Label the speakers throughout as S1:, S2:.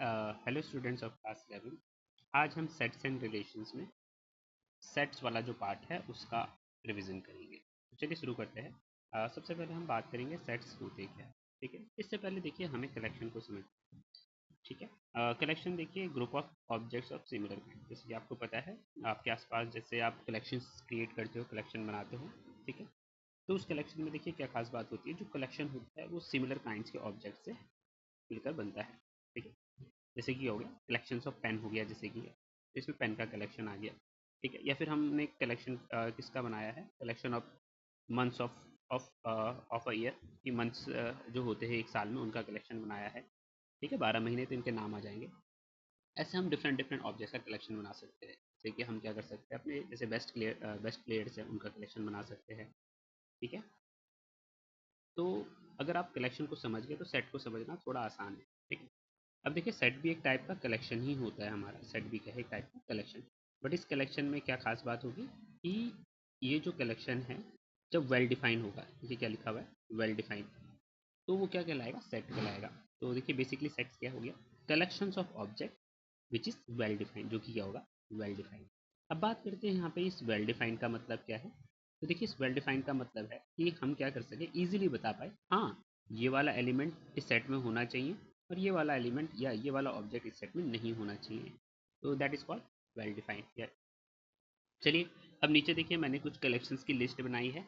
S1: Hello students of class 11। आज हम sets and relations में सेट्स वाला जो पार्ट है उसका रिवीजन करेंगे। तो चलिए शुरू करते हैं। सबसे पहले हम बात करेंगे सेट्स होते क्या है। ठीक है, इससे पहले देखिए हमें कलेक्शन को समझ। ठीक है, कलेक्शन देखिए group of objects of similar kind. जैसे कि आपको पता है आपके आसपास जैसे आप कलेक्शंस क्रिएट करते हो, कलेक्शन बनाते हो। ठीक है, तो उस कलेक्शन में देखिए क्या खास बात होती है, जो कलेक्शन होता है वो सिमिलर काइंड्स के ऑब्जेक्ट से मिलकर बनता है। ठीक है, जैसे कि हो गया कलेक्शंस ऑफ पेन हो गया, जैसे कि इसमें पेन का कलेक्शन आ गया। ठीक है, या फिर हमने कलेक्शन किसका बनाया है, collection of months of of a year, कि मंथ्स जो होते हैं एक साल में उनका कलेक्शन बनाया है। ठीक है, 12 महीने तो इनके नाम आ जाएंगे। ऐसे हम डिफरेंट डिफरेंट ऑब्जेक्ट्स का कलेक्शन बना सकते हैं। जैसे कि हम क्या कर सकते हैं, अपने जैसे बेस्ट प्लेयर्स हैं उनका कलेक्शन बना सकते हैं। ठीक है, तो अगर आप कलेक्शन को समझ गए तो सेट को समझना थोड़ा आसान है। ठीक है, अब देखिए सेट भी एक टाइप का कलेक्शन ही होता है, हमारा सेट भी क्या है, एक टाइप का कलेक्शन। बट इस कलेक्शन में क्या खास बात होगी कि ये जो कलेक्शन है जब वेल डिफाइन होगा, ये क्या लिखा हुआ है वेल डिफाइन, तो वो क्या कहलाएगा, सेट कहलाएगा। तो देखिए बेसिकली सेट्स क्या हो गया, collections of object which is well defined, जो कि क्या होगा वेल डिफाइंड। अब बात करते हैं यहाँ पे इस वेल डिफाइंड का मतलब क्या है। तो देखिए इस वेल डिफाइंड का मतलब है कि हम क्या कर सके, इजीली बता पाए, हाँ ये वाला एलिमेंट इस सेट में होना चाहिए और ये वाला एलिमेंट या ये वाला ऑब्जेक्ट इस सेट में नहीं होना चाहिए। तो that is called well defined. चलिए अब नीचे देखिए मैंने कुछ कलेक्शंस की लिस्ट बनाई है।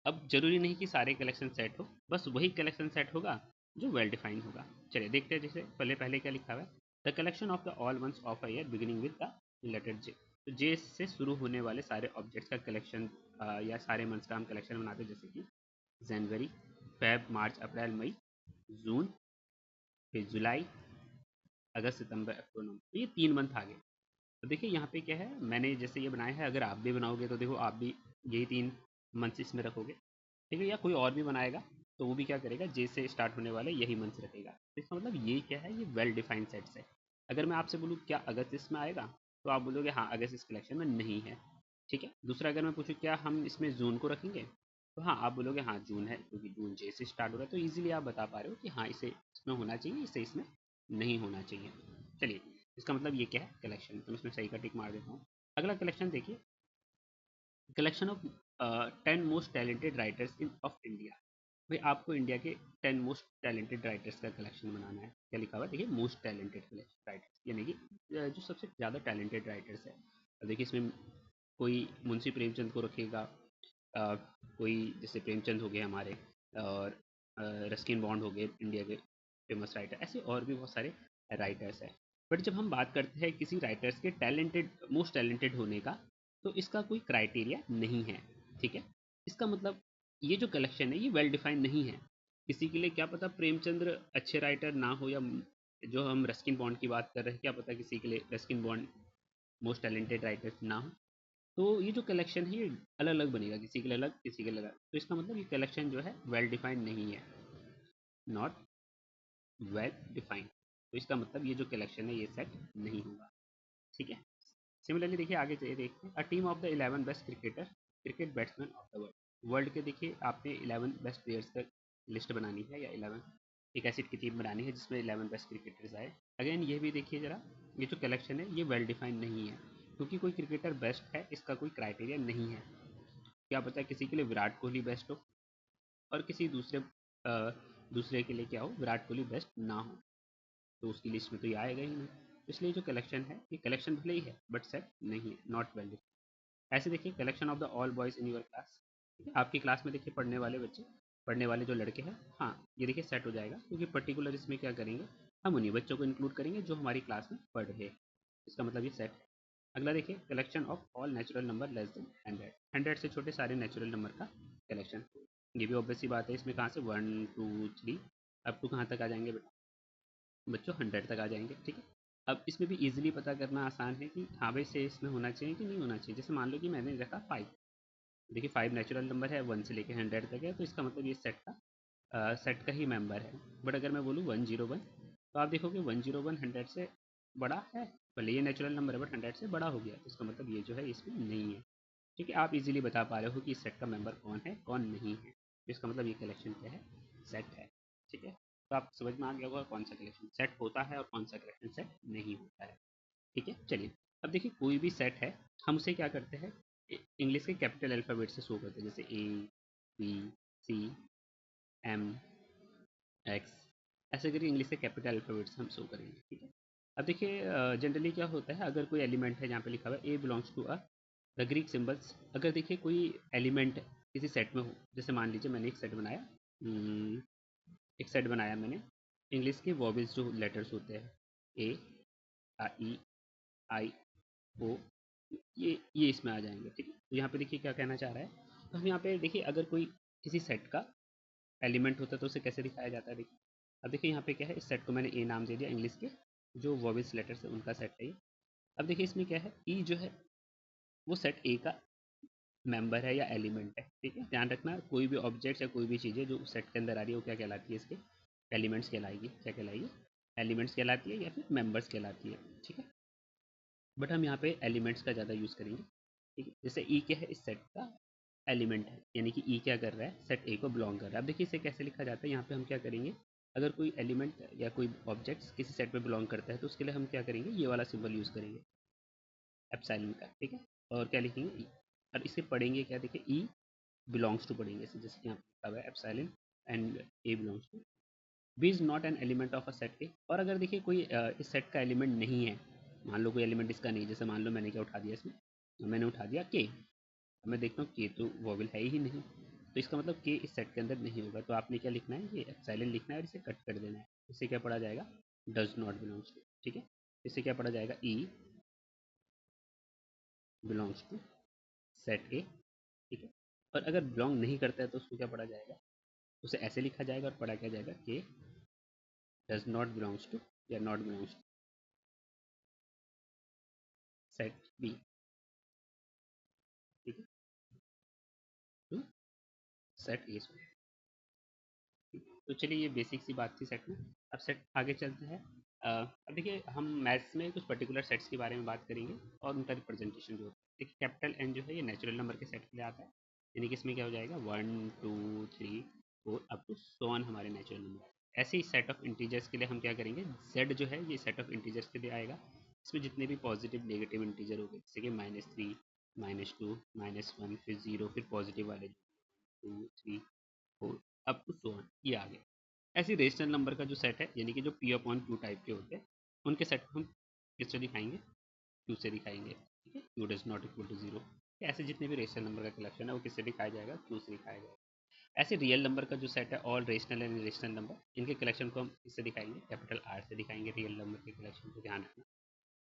S1: अब जरूरी नहीं कि सारे कलेक्शन सेट हो, बस वही कलेक्शन सेट होगा जो वेल डिफाइंड होगा। चलिए देखते हैं, जैसे पहले पहले क्या लिखा हुआ है, the collection of the all months of a year beginning with the letter J. तो जे से शुरू होने वाले सारे ऑब्जेक्ट्स का कलेक्शन या सारे मंथ्स का हम कलेक्शन बनाते हैं, जैसे कि जनवरी, फेब, मार्च, अप्रैल, मई, जून, फिर जुलाई, अगस्त, सितंबर, अक्टूबर, नवंबर। तो ये 3 मंथ आ गए। तो देखिए यहाँ पे क्या है, मैंने जैसे ये बनाया है, अगर आप भी बनाओगे तो देखो आप भी यही 3 मंथ्स इसमें रखोगे। ठीक है, या कोई और भी बनाएगा तो वो भी क्या करेगा, जे से स्टार्ट होने वाले यही मंथ्स रखेगा। तो इसका मतलब ये क्या है, ये वेल डिफाइंड सेट्स है। अगर मैं आपसे बोलूँ क्या अगस्त इसमें आएगा, तो आप बोलोगे हाँ अगस्त इस कलेक्शन में नहीं है। ठीक है, दूसरा अगर मैं पूछूँ क्या हम इसमें जून को रखेंगे, तो हाँ आप बोलोगे हाँ जून है, क्योंकि जून जे से स्टार्ट हो रहा है। तो ईजिली आप बता पा रहे हो कि हाँ इसे इसमें होना चाहिए, इसे इसमें नहीं होना चाहिए। चलिए, इसका मतलब ये क्या है, कलेक्शन। तो मैं इसमें सही का टिक मार देता हूँ। अगला कलेक्शन देखिए, collection of 10 most talented writers in of India. भाई आपको इंडिया के 10 मोस्ट टैलेंटेड राइटर्स का कलेक्शन बनाना है। क्या लिखा हुआ है, देखिए मोस्ट टैलेंटेड राइटर्स, यानी कि जो सबसे ज़्यादा टैलेंटेड राइटर्स है। अब देखिए इसमें कोई मुंशी प्रेमचंद को रखेगा, अ, कोई जैसे प्रेमचंद हो गए हमारे, और रस्किन बॉन्ड हो गए इंडिया के फेमस राइटर, ऐसे और भी बहुत सारे राइटर्स हैं। बट जब हम बात करते हैं किसी राइटर्स के टैलेंटेड मोस्ट टैलेंटेड होने का, तो इसका कोई क्राइटेरिया नहीं है। ठीक है, इसका मतलब ये जो कलेक्शन है ये वेल डिफाइंड नहीं है। किसी के लिए क्या पता प्रेमचंद्र अच्छे राइटर ना हो, या जो हम रस्किन बॉन्ड की बात कर रहे हैं, क्या पता किसी के लिए Ruskin bond most talented writer ना हो। तो ये जो कलेक्शन है ये अलग अलग बनेगा, किसी के लिए अलग, किसी के लिए अलग। तो इसका मतलब ये कलेक्शन जो है वेल डिफाइंड नहीं है, नॉट वेल डिफाइंड। तो इसका मतलब ये जो कलेक्शन है ये सेट नहीं होगा। ठीक है, सिमिलरली देखिए आगे चलिए देखते हैं, a team of the 11 best cricketer cricket batsman of the world. World के देखिए आपने 11 बेस्ट प्लेयर्स का लिस्ट बनानी है, या 11 एक ऐसी की टीम बनानी है जिसमें 11 बेस्ट क्रिकेटर्स आए। अगेन ये भी देखिए जरा, ये जो कलेक्शन है ये वेल डिफाइंड नहीं है, क्योंकि कोई क्रिकेटर बेस्ट है इसका कोई क्राइटेरिया नहीं है। क्या पता है किसी के लिए विराट कोहली बेस्ट हो और किसी दूसरे के लिए क्या हो, विराट कोहली बेस्ट ना हो, तो उसकी लिस्ट में तो ये आएगा ही नहीं। इसलिए जो कलेक्शन है ये कलेक्शन भले ही है बट सेट नहीं है, नॉट वैलिड। ऐसे देखिए collection of the all boys in your class, आपकी क्लास में देखिए पढ़ने वाले बच्चे, पढ़ने वाले जो लड़के हैं, हाँ ये देखिए सेट हो जाएगा, क्योंकि पर्टिकुलर इसमें क्या करेंगे, हम उन्हीं बच्चों को इंक्लूड करेंगे जो हमारी क्लास में पढ़ रहे हैं। इसका मतलब ये सेट है। अगला देखिए, collection of all natural number less than 100, 100 से छोटे सारे नेचुरल नंबर का कलेक्शन। ये भी ऑब्वियस सी बात है, इसमें कहाँ से 1 2 3 अप टू कहाँ तक आ जाएंगे बेटा, बच्चों 100 तक आ जाएंगे। ठीक है, अब इसमें भी इजीली पता करना आसान है कि हाँ भाई से इसमें होना चाहिए कि नहीं होना चाहिए। जैसे मान लो कि मैंने रखा 5, देखिए 5 नेचुरल नंबर है, 1 से लेकर 100 तक है, तो इसका मतलब ये सेट का ही मेंबर है। बट अगर मैं बोलूँ 101, तो आप देखोगे 101 100 से बड़ा है, भले ये नेचुरल नंबर है बट 100 से बड़ा हो गया, तो इसका मतलब ये जो है इसमें नहीं है। ठीक है, आप इजीली बता पा रहे हो कि इस सेट का मेंबर कौन है कौन नहीं है, तो इसका मतलब ये कलेक्शन क्या है, सेट है। ठीक है, तो आप समझ में आ गया होगा कौन सा कलेक्शन सेट होता है और कौन सा कलेक्शन सेट नहीं होता है। ठीक है, चलिए अब देखिए कोई भी सेट है हम उसे क्या करते हैं, इंग्लिश के कैपिटल अल्फ़ाबेट से शो करते हैं, जैसे A B C M X, ऐसे करके इंग्लिश के कैपिटल अल्फ़ाबेट से हम शो करेंगे। ठीक है, अब देखिए जनरली क्या होता है, अगर कोई एलिमेंट है जहाँ पे लिखा हुआ है A belongs to the Greek symbols, अगर देखिए कोई एलिमेंट किसी सेट में हो, जैसे मान लीजिए मैंने एक सेट बनाया, मैंने इंग्लिश के वॉवेल्स जो लेटर्स होते हैं ए ई आई ओ, ये इसमें आ जाएंगे। ठीक है, तो यहाँ पे देखिए क्या कहना चाह रहा है, तो हम यहाँ पे देखिए अगर कोई किसी सेट का एलिमेंट होता है तो उसे कैसे दिखाया जाता है। देखिए अब देखिए यहाँ पे क्या है, इस सेट को मैंने ए नाम दे दिया, इंग्लिश के जो वॉवेल्स लेटर्स है उनका सेट है ये। अब देखिए इसमें क्या है, ई जो है वो सेट ए का मेंबर है या एलिमेंट है। ठीक है, ध्यान रखना कोई भी ऑब्जेक्ट या कोई भी चीज़ें जो सेट के अंदर आ रही है वो क्या कहलाती है, इसके एलिमेंट्स कहलाएगी। क्या कहलाएगी, एलिमेंट्स कहलाती है या फिर मेंबर्स कहलाती है। ठीक है, बट हम यहाँ पे एलिमेंट्स का ज़्यादा यूज़ करेंगे। ठीक है, जैसे ई क्या है, इस सेट का एलिमेंट है, यानी कि ई क्या कर रहा है, सेट ए को बिलोंग कर रहा है। अब देखिए इसे कैसे लिखा जाता है, यहाँ पे हम क्या करेंगे, अगर कोई एलिमेंट या कोई ऑब्जेक्ट किसी सेट पे बिलोंग करता है तो उसके लिए हम क्या करेंगे, ये वाला सिंबल यूज़ करेंगे एप्सिलॉन का। ठीक है, और क्या लिखेंगे ई, और इसे पढ़ेंगे क्या, देखिए ई बिलोंग्स टू पढ़ेंगे इसे, जैसे कि यहाँ पे लिखा हुआ है epsilon and A belongs to B is not an element of a set A. और अगर देखिए कोई इस सेट का एलिमेंट नहीं है, मान लो कोई एलिमेंट इसका नहीं, जैसे मान लो मैंने क्या उठा दिया इसमें, मैंने उठा दिया के, अब मैं देखता हूँ के तो वॉवेल है ही नहीं, तो इसका मतलब के इस सेट के अंदर नहीं होगा। तो आपने क्या लिखना है, ये एप्सिलॉन लिखना है और इसे कट कर देना है। इससे क्या पढ़ा जाएगा, डज नॉट बिलोंग्स टू। ठीक है, इससे क्या पढ़ा जाएगा, ई बिलोंग्स टू सेट ए। ठीक है, और अगर बिलोंग नहीं करता है तो उसको क्या पढ़ा जाएगा, उसे ऐसे लिखा जाएगा और पढ़ा क्या जाएगा, K does not belongs to या not belongs to set B. ठीक है, टू सेट ए। तो चलिए ये बेसिक सी बात थी सेट में। अब सेट आगे चलते हैं। अब देखिए हम मैथ्स में कुछ पर्टिकुलर सेट्स के बारे में बात करेंगे और उनका रिप्रेजेंटेशन जो होता है। देखिए कैपिटल एन जो है ये नेचुरल नंबर के सेट के लिए आता है, यानी कि इसमें क्या हो जाएगा, 1 2 3 4 अप टू सो ऑन हमारे नेचुरल नंबर। ऐसे ही सेट ऑफ इंटीजर्स के लिए हम क्या करेंगे, जेड जो है ये सेट ऑफ इंटीजर्स के लिए आएगा। इसमें जितने भी पॉजिटिव नेगेटिव इंटीजर हो गए, जैसे कि -3 -2 -1 फिर 0 फिर पॉजिटिव वाले 2 3 4 अप टू सो ऑन, ये आ गए। ऐसे रेशनल नंबर का जो सेट है, यानी कि जो पी अपॉन क्यू टाइप के होते हैं, उनके सेट को हम किससे दिखाएंगे, क्यू से दिखाएंगे। ठीक है, Q does not equal to 0। ऐसे जितने भी रेशनल नंबर का कलेक्शन है वो किससे दिखाया जाएगा, क्यू से दिखाया जाएगा। ऐसे रियल नंबर का जो सेट है, all rational and irrational number, इनके कलेक्शन को हम किससे दिखाएंगे, कैपिटल आर से दिखाएंगे रियल नंबर के कलेक्शन को, ध्यान रखना।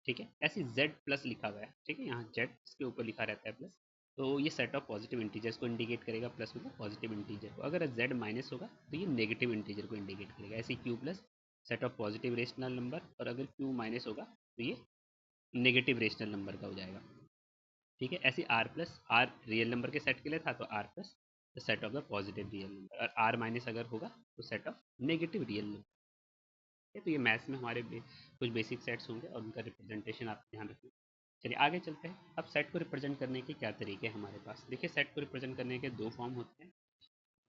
S1: ठीक है, ऐसे जेड प्लस लिखा हुआ है, ठीक है, यहाँ जेड इसके ऊपर लिखा रहता है प्लस, तो ये सेट ऑफ पॉजिटिव इंटीजर्स को इंडिकेट करेगा, प्लस मतलब पॉजिटिव इंटीजर को। अगर जेड माइनस होगा तो ये नेगेटिव इंटीजर को इंडिकेट करेगा। ऐसे Q plus set of positive rational number, और अगर क्यू माइनस होगा तो ये नेगेटिव रेशनल नंबर का हो जाएगा। ठीक है, ऐसे R plus, R real number के सेट के लिए था तो R plus the set of the positive real number, और आर माइनस अगर होगा तो set of negative real number. तो ये मैथ्स में हमारे कुछ बेसिक सेट्स होंगे और उनका रिप्रेजेंटेशन आप ध्यान रखिए। चलिए आगे चलते हैं। अब सेट को रिप्रेजेंट करने के क्या तरीके हैं हमारे पास। देखिए सेट को रिप्रेजेंट करने के दो फॉर्म होते हैं।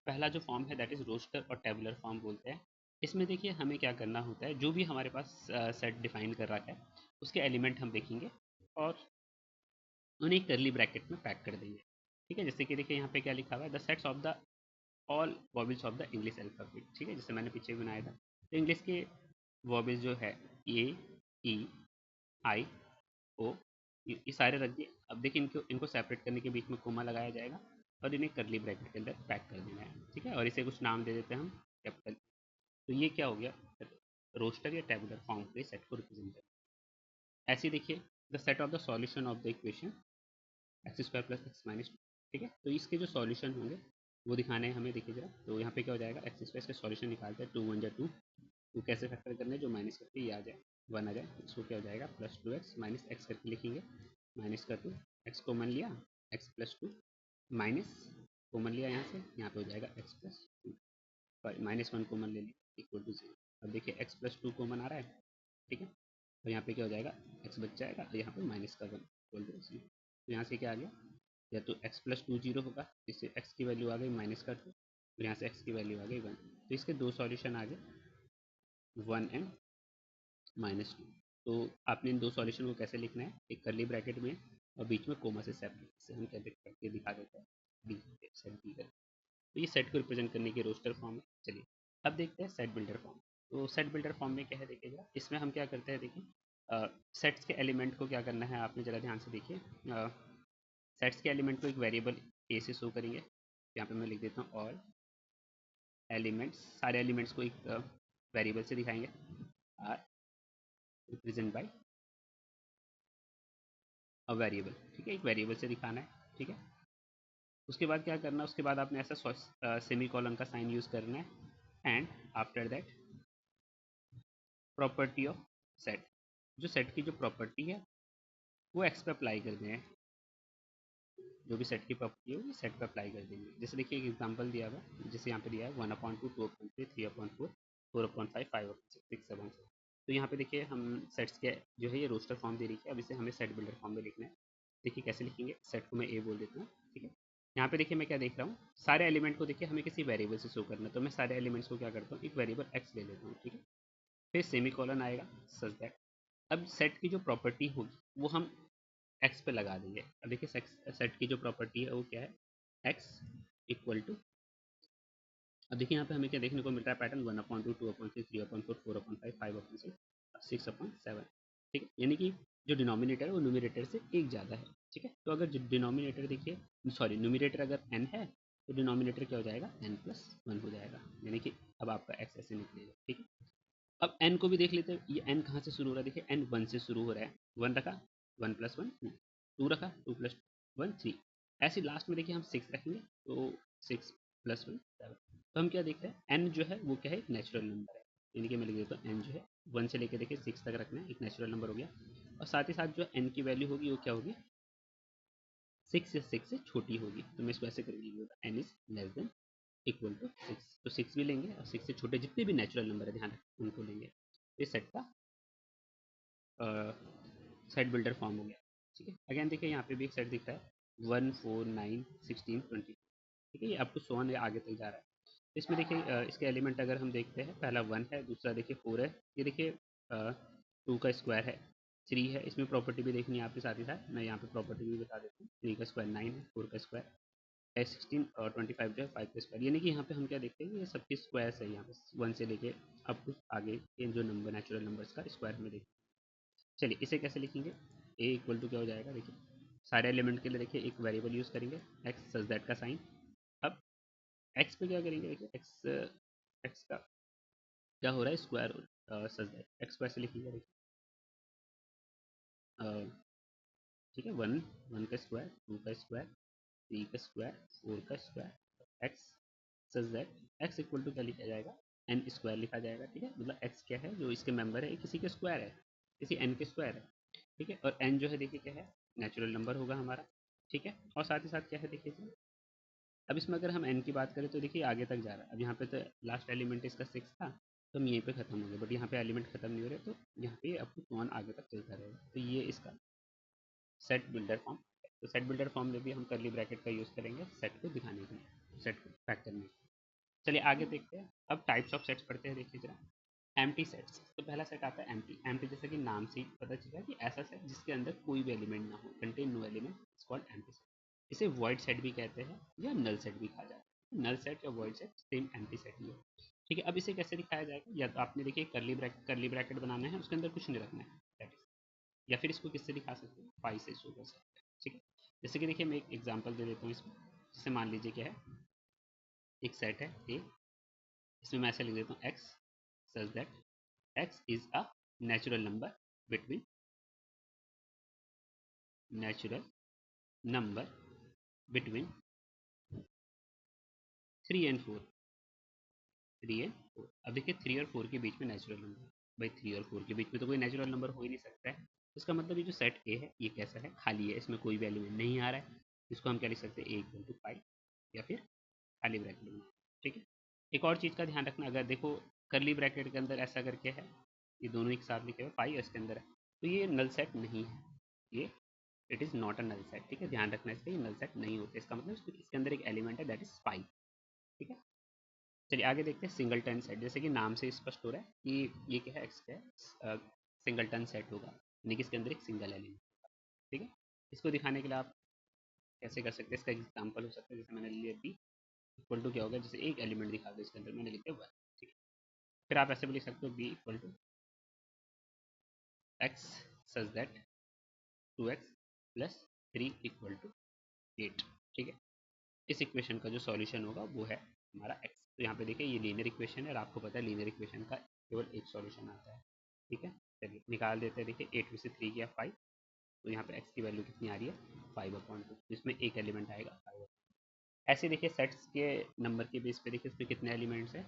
S1: पहला जो फॉर्म है दैट इज़ रोस्टर और टेबुलर फॉर्म बोलते हैं। इसमें देखिए हमें क्या करना होता है, जो भी हमारे पास सेट डिफाइन कर रखा है उसके एलिमेंट हम देखेंगे और उन्हें करली ब्रैकेट में पैक कर देंगे। ठीक है, जैसे कि देखिए यहाँ पे क्या लिखा हुआ है, the sets of the all वॉबल्स of the English alphabet. ठीक है, जैसे मैंने पीछे बनाया था, तो इंग्लिश के वॉबल्स जो है ए ई आई ओ, ये सारे रख दिए। अब देखिए इनको इनको सेपरेट करने के बीच में कोमा लगाया जाएगा और इन्हें करली ब्रैकेट के अंदर पैक कर देना है। ठीक है, और इसे कुछ नाम दे देते हैं हम कैपिटल। तो ये क्या हो गया, रोस्टर या टेबुलर फॉर्म के सेट को रिप्रेजेंट करता है। ऐसे देखिए the set of the solution of the equation x square plus x minus two. ठीक है, तो इसके जो सॉल्यूशन होंगे वो दिखाने हैं हमें। देखिए जरा, तो यहाँ पे क्या हो जाएगा, एक्स स्क्वायर का सॉल्यूशन निकालते हैं, 2 1 जा 2, टू कैसे फैक्टर करने हैं, जो माइनस करके ये आ जाए 1 आ जाए, इसको क्या हो जाएगा प्लस 2x माइनस एक्स करके लिखेंगे, माइनस का 2, एक्स कॉमन लिया, एक्स प्लस 2 माइनस कॉमन लिया यहाँ से, यहाँ पे हो जाएगा एक्स प्लस 2, -1 कॉमन ले लिया इक्वल टू 0। अब देखिए एक्स प्लस 2 कॉमन आ रहा है। ठीक है, तो यहाँ पे क्या हो जाएगा, एक्स बच जाएगा और यहाँ पे माइनस का 1 इक्वल टू 0। तो यहाँ से क्या आ गया, या तो एक्स प्लस 2 0 होगा, इससे एक्स की वैल्यू आ गई माइनस का 2, और यहाँ से एक्स की वैल्यू आ गई 1। तो इसके दो सॉल्यूशन आ गए, 1n -2। तो आपने इन दो सॉल्यूशन को कैसे लिखना है, एक करली ब्रैकेट में और बीच में कोमा से सेपरेट, से हम क्या करके दिखा देते हैं बी, सेट बी कर। तो ये सेट को रिप्रेजेंट करने की रोस्टर फॉर्म है। चलिए अब देखते हैं सेट बिल्डर फॉर्म। तो सेट बिल्डर फॉर्म में क्या है देखिएगा, इसमें हम क्या करते हैं देखिए, सेट्स के एलिमेंट को क्या करना है आपने ज़रा ध्यान से देखिए। सेट्स के एलिमेंट को एक वेरिएबल ए से शो करेंगे। यहाँ पे मैं लिख देता हूँ ऑल एलिमेंट्स, सारे एलिमेंट्स को एक वेरिएबल से दिखाएंगे, R represent by a variable. ठीक है, एक वेरिएबल से दिखाना है। ठीक है, उसके बाद क्या करना है, उसके बाद आपने ऐसा सेमी कॉलन का साइन यूज़ करना है। And after that property of set, जो सेट की जो प्रॉपर्टी है वो एक्स पे अप्लाई कर दें। जो भी सेट की प्रॉपर्टी है वो सेट पे अप्लाई कर देंगे। जैसे देखिए एक एग्जांपल दिया हुआ है, जैसे यहाँ पे दिया है 1/2, 2/3, 3/4, 4/5, 5/6, 6/7। तो यहाँ पे देखिए हम सेट्स के जो है ये रोस्टर फॉर्म दे रही है। अब इसे हमें सेट बिल्डर फॉर्म में लिखना है। देखिए कैसे लिखेंगे, सेट को मैं ए बोल देता हूँ। ठीक है, यहाँ पे देखिए मैं क्या देख रहा हूँ, सारे एलिमेंट को देखिए हमें किसी वेरिएबल से शो करना है। तो मैं सारे एलिमेंट्स को क्या करता हूँ, एक वेरिएबल एक्स ले लेता हूँ। ठीक है, फिर सेमी कॉलन आएगा सच दैट, अब सेट की जो प्रॉपर्टी होगी वो हम एक्स पे लगा देंगे। अब देखिए सेट की जो प्रॉपर्टी है वो क्या है, एक्स इक्वल टू, अब देखिए यहाँ पे हमें क्या देखने को मिल रहा है पैटर्न, 1/2, 2/3, 3/4, 4/5, 5/6, 6/7। ठीक है, यानी कि जो डिनोमिनेटर है वो न्यूमिनेटर से एक ज़्यादा है। ठीक है, तो अगर डिनोमिनेटर देखिए, सॉरी न्यूमिनेटर अगर n है तो डिनोमिनेटर क्या हो जाएगा, n+1 हो जाएगा, यानी कि अब आपका x ऐसे निकलेगा। ठीक है, अब n को भी देख लेते हैं, ये n कहाँ से शुरू हो रहा है, देखिए n 1 से शुरू हो रहा है। 1 रखा, 1+1 2, 2 रखा, 2+1 3, ऐसे लास्ट में देखिए हम 6 रखेंगे तो 6+1 7। तो हम क्या देखते हैं, n जो है वो क्या है, एक नेचुरल नंबर है। यानी कि मैं लिख देता हूँ n जो है 1 से लेकर देखिए 6 तक रखना है, एक नेचुरल नंबर हो गया। और साथ ही साथ जो n की वैल्यू होगी वो क्या होगी, 6 या 6 से छोटी होगी। तो मैं इसको ऐसे करेंगे, n is less than equal to 6, तो 6 भी लेंगे और 6 से छोटे जितने भी नेचुरल नंबर है ध्यान रखें उनको लेंगे। ये सेट का सेट बिल्डर फॉर्म हो गया। ठीक है, अगेन देखिए यहाँ पे भी एक सेट दिख रहा है 1 4 9 16 20। ठीक है, ये आपको सोन आगे तक जा रहा है। इसमें देखिए इसके एलिमेंट अगर हम देखते हैं, पहला 1 है, दूसरा देखिए 4 है, ये देखिए 2 का स्क्वायर है, 3 है। इसमें प्रॉपर्टी भी देखनी है आपके साथ ही साथ, मैं यहाँ पे प्रॉपर्टी भी बता देता हूँ। 3 का स्क्वायर 9 है, 4 का स्क्वायर है 16 और 25 जो है 5 का स्क्वायर। यानी कि यहाँ पे हम क्या देखते हैं, ये सबके स्क्वायर्स है। यहाँ पे 1 से लेके अब कुछ आगे ये जो नंबर नेचुरल नंबर्स का स्क्वायर में देखते हैं। चलिए इसे कैसे लिखेंगे, ए इक्वल टू क्या हो जाएगा, देखिए सारे एलिमेंट के लिए देखिए एक वेरिएबल यूज़ करेंगे, एक्स सच दैट का साइन। अब एक्स पे क्या करेंगे, देखिए एक्स एक्स का क्या हो रहा है, स्क्वायर सच दैट, एक्स को ऐसे लिखेंगे देखिए, ठीक है, 1 1 का स्क्वायर, 2 का स्क्वायर, 3 का स्क्वायर, 4 का square, X such that X equal to क्या लिखा जाएगा, एन स्क्वायर लिखा जाएगा। ठीक है, मतलब एक्स क्या है, जो इसके मेंबर है किसी के स्क्वायर है, किसी एन के स्क्वायर है। ठीक है, और एन जो है देखिए क्या है, नेचुरल नंबर होगा हमारा। ठीक है, और साथ ही साथ क्या है देखिए जी, अब इसमें अगर हम एन की बात करें तो देखिए आगे तक जा रहा है। अब यहाँ पे तो लास्ट एलिमेंट इसका 6 था, तो हम यहीं पे खत्म हो गए, बट यहाँ पे एलिमेंट खत्म नहीं हो रहे, तो यहाँ पे अप टू 1 आगे तक चलता रहेगा। तो ये इसका सेट बिल्डर फॉर्म। तो सेट बिल्डर फॉर्म में भी हम करली ब्रैकेट का यूज़ करेंगे सेट को दिखाने के लिए, सेट को पैक करने के लिए। चलिए आगे देखते हैं, अब टाइप्स ऑफ सेट्स पढ़ते हैं। देखिए जरा, एम्प्टी सेट्स। तो पहला सेट आता है एम्प्टी। एम्प्टी जैसे कि नाम से ही पता चला कि ऐसा सेट जिसके अंदर कोई भी एलिमेंट ना हो, contain no element, it's called empty set. इसे वॉइड सेट भी कहते हैं या नल सेट भी कहा जाता है। नल सेट या void set same empty set ही है। ठीक है, अब इसे कैसे दिखाया जाएगा, या तो आपने देखिए करली ब्रैकेट बनाना है, उसके अंदर कुछ नहीं रखना है, that is। या फिर इसको किससे दिखा सकते हैं, पाई से शो कर सकते हैं। ठीक है, जैसे कि देखिए मैं एक एग्जांपल दे देता हूँ इसमें। जैसे मान लीजिए क्या है, एक सेट है ए, इसमें मैं ऐसे लिख देता हूँ x such that x is a natural number between natural number between 3 and 4, 3 and 4। अब देखिए 3 और 4 के बीच में नेचुरल नंबर, भाई 3 और 4 के बीच में तो कोई नेचुरल नंबर हो ही नहीं सकता है। इसका मतलब ये जो सेट ए है ये कैसा है, खाली है, इसमें कोई भी एलिमेंट नहीं आ रहा है। इसको हम क्या लिख सकते हैं, ए इक्वल टू पाई, या फिर खाली ब्रैकेट में। ठीक है, एक और चीज़ का ध्यान रखना, अगर देखो करली ब्रैकेट के अंदर ऐसा करके है, ये दोनों एक साथ लिखे हुए पाई इसके अंदर है, तो ये नल सेट नहीं है, ये it is not a null set. ठीक है, ध्यान रखना इसका, ये नल सेट नहीं होते। इसका मतलब इसके अंदर एक एलिमेंट है दैट इज पाई। ठीक है, चलिए आगे देखते हैं सिंगलटन सेट। जैसे कि नाम से स्पष्ट हो रहा है कि ये क्या है, एक्स का है, सिंगलटन सेट होगा, यानी कि इसके अंदर एक सिंगल एलिमेंट। ठीक है, इसको दिखाने के लिए आप कैसे कर सकते हैं, इसका एग्जाम्पल हो सकता है जैसे मैंने लिया बी इक्वल टू क्या होगा, जैसे एक एलिमेंट दिखा दो इसके अंदर, मैंने लिख दिया वन। ठीक है, फिर आप ऐसे भी लिख सकते हो B equal to X such that 2x plus 3 equal to 8। ठीक है, इस इक्वेशन का जो सॉल्यूशन होगा वो है हमारा x। तो यहाँ पे देखिए ये लीनियर इक्वेशन है और आपको पता है लीनियर इक्वेशन का केवल एक सॉल्यूशन आता है। ठीक है, चलिए निकाल देते हैं। देखिए 8 में से 3 गया 5, तो यहाँ पे x की वैल्यू कितनी आ रही है 5/2, जिसमें एक एलिमेंट आएगा 5। ऐसे देखिए सेट्स के नंबर के बेस पे देखिए इसमें कितने एलिमेंट्स हैं,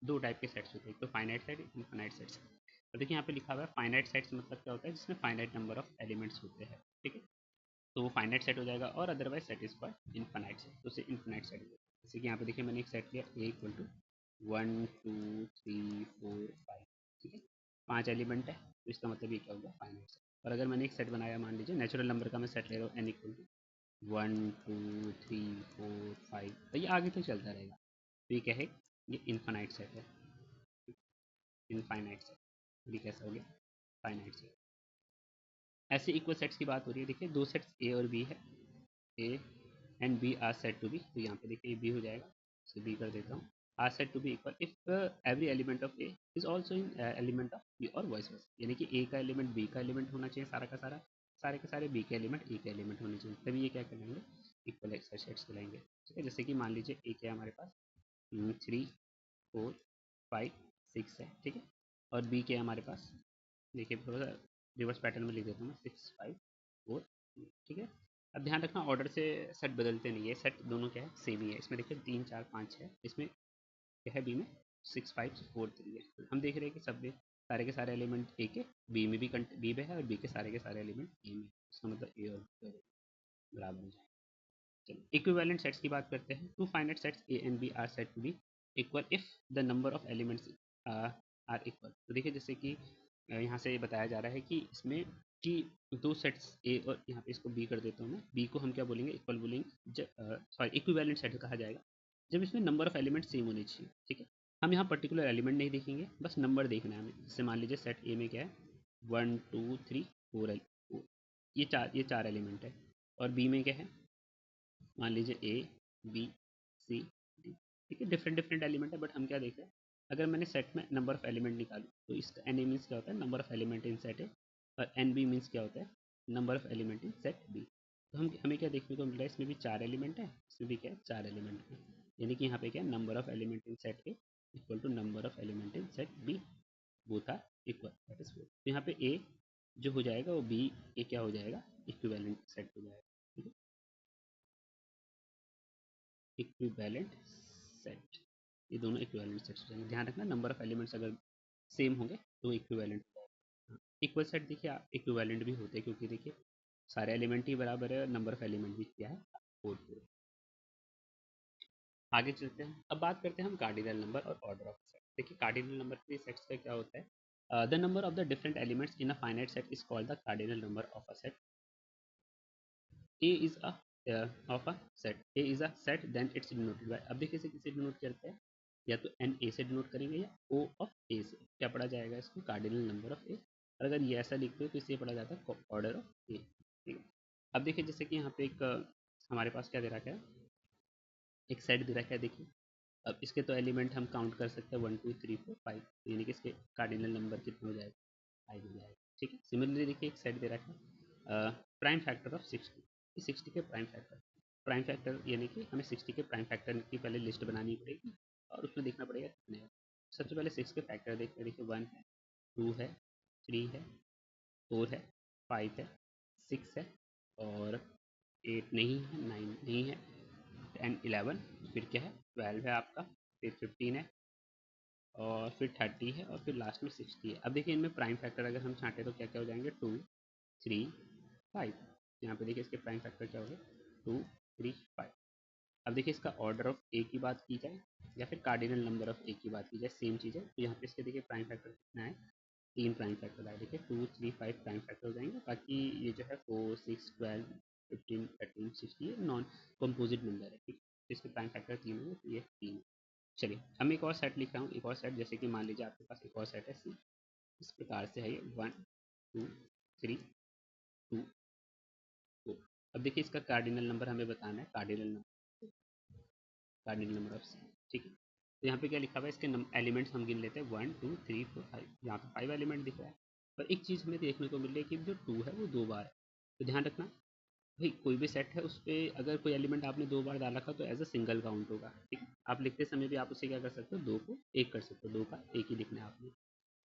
S1: दो टाइप के सेट्स होते हैं, तो फाइनाइट सेट, इनफाइनाइट सेट्स। तो देखिए यहाँ पे लिखा हुआ है फाइनाइट सेट्स मतलब क्या होता है, जिसमें फाइनाइट नंबर ऑफ एलिमेंट्स होते हैं। ठीक है, तो वो फाइनाइट सेट हो जाएगा, और otherwise set is called infinite set, तो उसे इनफाइनाइट सेट हो जाएगा। जैसे कि यहाँ पे देखिए मैंने एक सेट लिया ए इक्वल टू 1 2 3 4 5। ठीक है, 5 एलिमेंट है, तो इसका मतलब ये क्या होगा फाइनाइट सेट। और अगर मैंने एक सेट बनाया, मान लीजिए नेचुरल नंबर का मैं सेट ले रहा हूँ एन इक्वल टू 1 2 3 4 5, तो ये आगे तो चलता रहेगा, तो ये क्या है, ये इनफाइनाइट सेट है। इनफाइनाइट सेट ये कैसा हो गया, फाइनाइट सेट। ऐसे इक्वल सेट्स की बात हो रही है। देखिए दो सेट्स ए और बी है, A and B are said to B, तो यहाँ पे देखिए ये बी हो जाएगा, इसे बी कर देता हूँ। Are said to be equal if every element of A is also in element of B और वाइस वर्सा, यानी कि ए का एलिमेंट बी का एलिमेंट होना चाहिए सारा का सारा, सारे के सारे बी के एलिमेंट ए के एलिमेंट होने चाहिए, तभी ये क्या कहलाएंगे, इक्वल सेट्स कहलाएंगे। ठीक है, जैसे कि मान लीजिए ए क्या है हमारे पास 3 4 5 6 है। ठीक है, और बी क्या है हमारे पास, देखिए थोड़ा सा रिवर्स पैटर्न में लिख देता हूँ मैं, 6 5 4। ठीक है, अब ध्यान रखना ऑर्डर से सेट बदलते नहीं है, सेट दोनों क्या है सेम ही है। इसमें देखिए 3 4 5 है, इसमें क्या है बी में 6 5 4 3 है। तो हम देख रहे हैं कि सब में सारे के सारे एलिमेंट ए के बी में भी बी में है, और बी के सारे एलिमेंट ए में, इसका मतलब ए और B बराबर हो जाए। चलो इक्विवेलेंट सेट्स की बात करते हैं। Two finite sets A and B are said to be equal if the number of elements are equal. तो देखिए जैसे कि यहाँ से ये बताया जा रहा है कि इसमें कि दो सेट्स ए और यहाँ पे इसको बी कर देता हूँ मैं, बी को हम क्या बोलेंगे इक्वल बोलेंगे, सॉरी इक्विवेलेंट सेट कहा जाएगा जब इसमें नंबर ऑफ एलिमेंट सेम होने चाहिए। ठीक है, हम यहाँ पर्टिकुलर एलिमेंट नहीं देखेंगे, बस नंबर देखना है हमें। जैसे मान लीजिए सेट ए में क्या है 1 2 3 4 ये चार एलिमेंट है, और बी में क्या है मान लीजिए ए बी सी डी। ठीक है, डिफरेंट डिफरेंट एलिमेंट है, बट हम क्या देख रहे हैं, अगर मैंने सेट में नंबर ऑफ एलिमेंट निकालू तो इसका एन ए मीन्स क्या होता है, number of element in set A, और एन बी मीन्स क्या होता है, number of element in set B. तो हमें क्या देखने को मिल रहा है, इसमें भी 4 एलिमेंट है, इसमें भी क्या है 4 एलिमेंट है, यानी कि यहाँ पे क्या है number of element in set A equal to number of element in set B, both are equal, that is 4। तो यहाँ पे ए जो हो जाएगा वो बी ए क्या हो जाएगा, इक्विवेलेंट सेट हो जाएगा। ठीक है, इक्विवेलेंट सेट, ये दोनों इक्विवेलेंट सेट्स हो जाएंगे। ध्यान रखना नंबर ऑफ एलिमेंट्स अगर सेम होंगे तो इक्विवेलेंट हो जाएगा। इक्वल सेट देखिए इक्विवेलेंट भी होते हैं, क्योंकि देखिए सारे एलिमेंट ही बराबर है, नंबर ऑफ एलिमेंट भी क्या है 4 4। आगे चलते हैं, अब बात करते हैं हम कार्डिनल नंबर और ऑर्डर ऑफ सेट। देखिए कार्डिनल नंबर के सेट्स का क्या होता है, the number of the different elements in a finite set is called the cardinal number of a set. A is a of a set. A is a set, then it's denoted by, अब देखिए इसे किससे denote करते हैं, या तो N A से denote करेंगे या ओ ऑफ ए से। क्या पढ़ा जाएगा इसको, कार्डिनल नंबर ऑफ ए। और अगर ये ऐसा लिखते हो तो इसे पढ़ा जाता है ऑर्डर ऑफ ए। ठीक है, अब देखिए जैसे कि यहाँ पे एक हमारे पास क्या दे रखा है, एक सेट दे रखा है। देखिए अब इसके तो एलिमेंट हम काउंट कर सकते हैं 1 2 3 4 5, यानी कि इसके कार्डिनल नंबर कितने हो जाएगा 5 हो जाएगा। ठीक है, सिमिलरली देखिए एक सेट दे रखा है प्राइम फैक्टर ऑफ 60, 60 के प्राइम फैक्टर यानी कि हमें 60 के प्राइम फैक्टर की पहले लिस्ट बनानी पड़ेगी, और उसमें देखना पड़ेगा कितने हैं। सबसे पहले 6 के फैक्टर देखते हैं। देखिए 1 है, 2 है, 3 है, 4 है, 5 है, 6 है, और 8 नहीं है, 9 नहीं है, 10 11, फिर क्या है 12 है आपका, फिर 15 है, और फिर 30 है, और फिर लास्ट में 60 है। अब देखिए इनमें प्राइम फैक्टर अगर हम छाँटे तो क्या क्या हो जाएंगे 2 3 5। यहाँ पे देखिए इसके प्राइम फैक्टर क्या हो गए 2 3 5। अब देखिए इसका ऑर्डर ऑफ ए की बात की जाए या फिर कार्डिनल नंबर ऑफ ए की बात की जाए, सेम चीज़ है। तो यहाँ पे इसके देखिए प्राइम फैक्टर कितना है, 3 प्राइम फैक्टर आए। देखिए 2 3 5 प्राइम फैक्टर हो जाएंगे, बाकी ये जो है 4 6 12 15 13 60 ये नॉन कंपोजिट नंबर है। ठीक है, इसके प्राइम फैक्टर 3 होंगे, तो ये 3। चलिए अब मैं एक और सेट लिख रहा हूँ, एक और सेट, जैसे कि मान लीजिए आपके पास एक और सेट है सी, इस प्रकार से है ये 1 2 3 2 4। अब देखिए इसका कार्डिनल नंबर हमें बताना है, कार्डिनल नंबर ऑफ सी, ठीक है। तो यहाँ पे क्या लिखा हुआ है, इसके एलिमेंट्स हम गिन लेते हैं 1 2 3 4 5, यहाँ पे 5 एलिमेंट दिख रहा है। पर एक चीज़ हमें देखने को मिल रही है कि जो 2 है वो 2 बार है। तो ध्यान रखना भाई, कोई भी सेट है उस पर अगर कोई एलिमेंट आपने 2 बार डाला था तो एज अ सिंगल काउंट होगा, ठीक है। आप लिखते समय भी आप उसे क्या कर सकते हो, 2 को 1 कर सकते हो, 2 का 1 ही लिखना है आपने,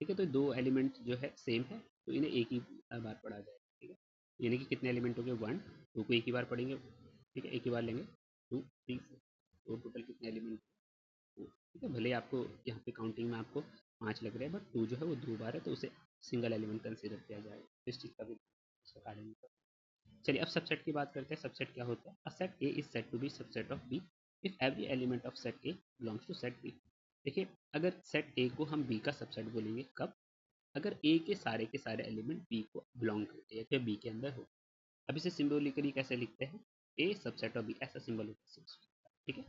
S1: ठीक है। तो 2 एलिमेंट जो है सेम है तो इन्हें एक ही बार पढ़ा जाएगा, ठीक है। यानी कि कितने एलिमेंट हो गए, 1 2 को एक ही बार पढ़ेंगे, ठीक है, एक ही बार लेंगे, 2 3 4, तो टोटल कितने एलिमेंट, ठीक है। भले ही आपको यहाँ पे काउंटिंग में आपको 5 लग रहे हैं, बट 2 जो है वो 2 बार है तो उसे सिंगल एलिमेंट कंसीडर किया जाएगा, इस चीज़ का भी इसका कारण। चलिए अब सबसेट की बात करते हैं। सबसेट क्या होता है, a set A is set to be subset of B if every element of set A belongs to set B. देखिए अगर सेट ए को हम बी का सबसेट बोलेंगे कब, अगर ए के सारे एलिमेंट बी को बिलोंग करते हैं या फिर बी के अंदर हो। अब इसे सिंबॉलिकली कैसे लिखते हैं, ए सबसेट ऑफ बी, ऐसा सिंबल होता है, ठीक है।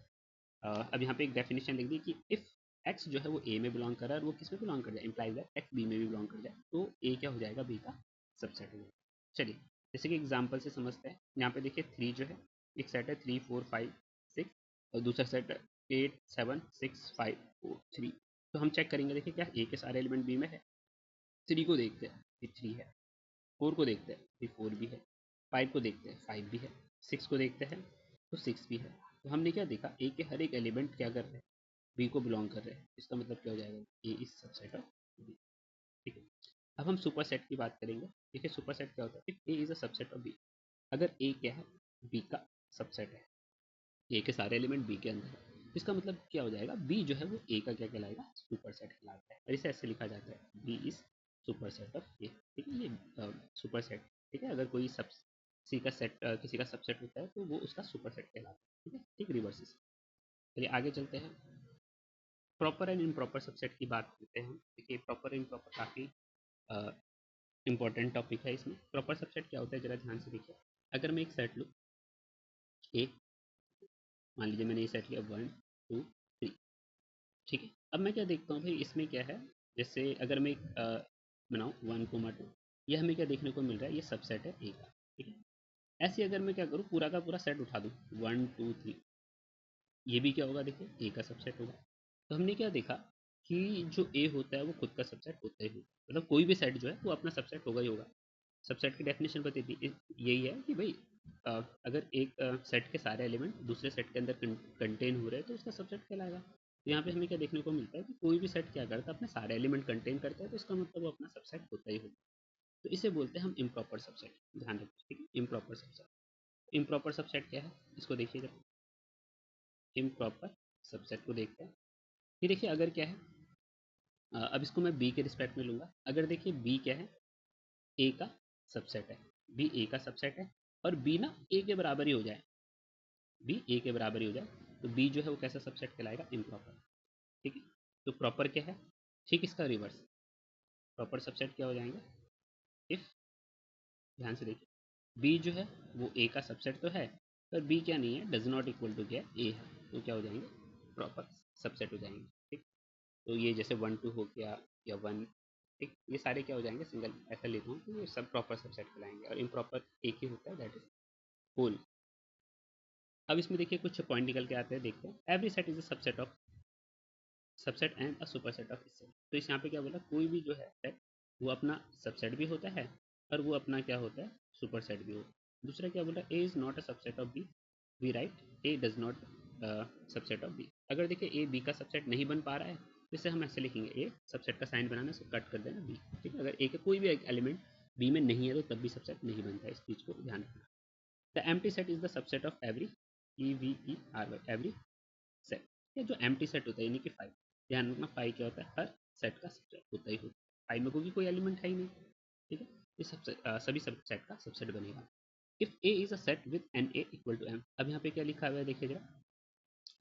S1: अब यहाँ पे एक डेफिनेशन लिख दी कि इफ एक्स जो है वो ए में बिलोंग कर रहा है और वो किस में बिलोंग कर जाए, इम्प्लाइज दैट एक्स बी में भी बिलोंग कर जाए, तो ए क्या हो जाएगा, बी का सबसेट हो जाएगा। चलिए जैसे कि एग्जांपल से समझते हैं। यहाँ पे देखिए 3 जो है एक सेट है, 3 4 5 6, और दूसरा सेट 8 7 6 5 4 3। तो हम चेक करेंगे, देखिए क्या ए के सारे एलिमेंट बी में है। 3 को देखते हैं, 3 है। 4 को देखते हैं, 4 भी है। 5 को देखते हैं, 5 भी है। 6 को देखते हैं तो 6 भी है। तो हमने क्या देखा, ए के हर एक एलिमेंट क्या कर रहे हैं, बी को बिलोंग कर रहे हैं। इसका मतलब क्या हो जाएगा, ए इज सबसेट ऑफ बी, ठीक है। अब हम सुपर सेट की बात करेंगे। देखिए सुपर सेट क्या होता है, if A is a subset of B, अगर ए क्या है, बी का सबसेट है, ए के सारे एलिमेंट बी के अंदर है, तो इसका मतलब क्या हो जाएगा, बी जो है वो ए का क्या कहलाएगा, सुपर सेट कहलाता है। और इसे ऐसे लिखा जाता है, B is superset of A, ठीक है। ये सुपर सेट, ठीक है। अगर कोई सब सी का सेट किसी का सबसेट होता है तो वो उसका सुपर सेट कहलाता है, ठीक है। ठीक रिवर्स। चलिए आगे चलते हैं, प्रॉपर एंड इम्प्रॉपर सबसेट की बात करते हैं हम। देखिए प्रॉपर इम्प्रॉपर काफ़ी इंपॉर्टेंट टॉपिक है। इसमें प्रॉपर सबसेट क्या होता है, जरा ध्यान से देखिए। अगर मैं एक सेट लूँ ए, मान लीजिए मैंने ये सेट लिया 1 2 3, ठीक है। अब मैं क्या देखता हूँ भाई, इसमें क्या है, जैसे अगर मैं एक बनाऊँ 1 2, ये हमें क्या देखने को मिल रहा है, ये सबसेट है ए का, ठीक है। ऐसे अगर मैं क्या करूँ, पूरा का पूरा सेट उठा दूँ 1 2 3, ये भी क्या होगा, देखिए ए का सबसेट होगा। तो हमने क्या देखा कि जो ए होता है वो खुद का सबसेट होता ही होगा, मतलब कोई भी सेट जो है वो अपना सबसेट होगा ही होगा। सबसेट की डेफिनेशन बताती थी यही है कि भाई अगर एक सेट के सारे एलिमेंट दूसरे सेट के अंदर कंटेन हो रहे हैं तो उसका सबसेट कहलाएगा। तो यहाँ पे हमें क्या देखने को मिलता है कि कोई भी सेट क्या करता है, अपने सारे एलिमेंट कंटेन करता है, तो इसका मतलब वो अपना सबसेट होता ही होगा। तो इसे बोलते हैं हम इम्प्रॉपर सबसेट, ध्यान रखिए, ठीक है। इम्प्रॉपर सबसेट, इम्प्रॉपर सबसेट क्या है, इसको देखिएगा। इम्प्रॉपर सबसेट को देखते हैं। ये देखिए अगर क्या है, अब इसको मैं बी के रिस्पेक्ट में लूँगा। अगर देखिए बी क्या है, ए का सबसेट है, बी ए का सबसेट है, और बी ना ए के बराबर ही हो जाए, बी ए के बराबर ही हो जाए, तो बी जो है वो कैसा सबसेट कहलाएगा, इम्प्रॉपर, ठीक है। तो प्रॉपर क्या है, ठीक इसका रिवर्स। प्रॉपर सबसेट क्या हो जाएंगे, इफ, ध्यान से देखिए, बी जो है वो ए का सबसेट तो है, पर बी क्या नहीं है, डज नॉट इक्वल टू क्या ए है, तो क्या हो जाएंगे, प्रॉपर सबसेट हो जाएंगे, ठीक। तो ये जैसे 1 2 हो गया या 1, ठीक, ये सारे क्या हो जाएंगे, सिंगल, ऐसा लेता हूँ तो ये सब प्रॉपर सबसेट कहलाएंगे। और इम्प्रॉपर एक ही होता है, दैट इज होल। अब इसमें देखिए कुछ पॉइंट निकल के आते हैं, देखते हैं। Every set is a subset of subset and a super set of set. तो इस यहाँ पे क्या बोला, कोई भी जो है सेट वो अपना सबसेट भी होता है और वो अपना क्या होता है, सुपर सेट भी होता है। दूसरा क्या बोला, A is not a subset of B, we write A does not subset of B. अगर देखिए ए बी का सबसेट नहीं बन पा रहा है तो इसे हम ऐसे लिखेंगे, ए सबसेट का साइन बनाना, से कट कर देना बी, ठीक है। अगर ए का कोई भी एलिमेंट बी में नहीं है तो तब भी सबसेट नहीं बनता है, इस चीज़ को ध्यान रखना। The empty set is the subset of every, E V E R Y, every set. ये जो एम्प्टी सेट होता है यानी कि फाइव, ध्यान रखना फाइव क्या होता है, हर सेट का सबसेट होता ही होता है। फाइव में कोई एलिमेंट है ही नहीं, ठीक है। ये सबसे सभी सब सेट का सबसेट बनेगा। If A is a set with n A equal to m. अब यहाँ पे क्या लिखा हुआ है, देखिए जरा।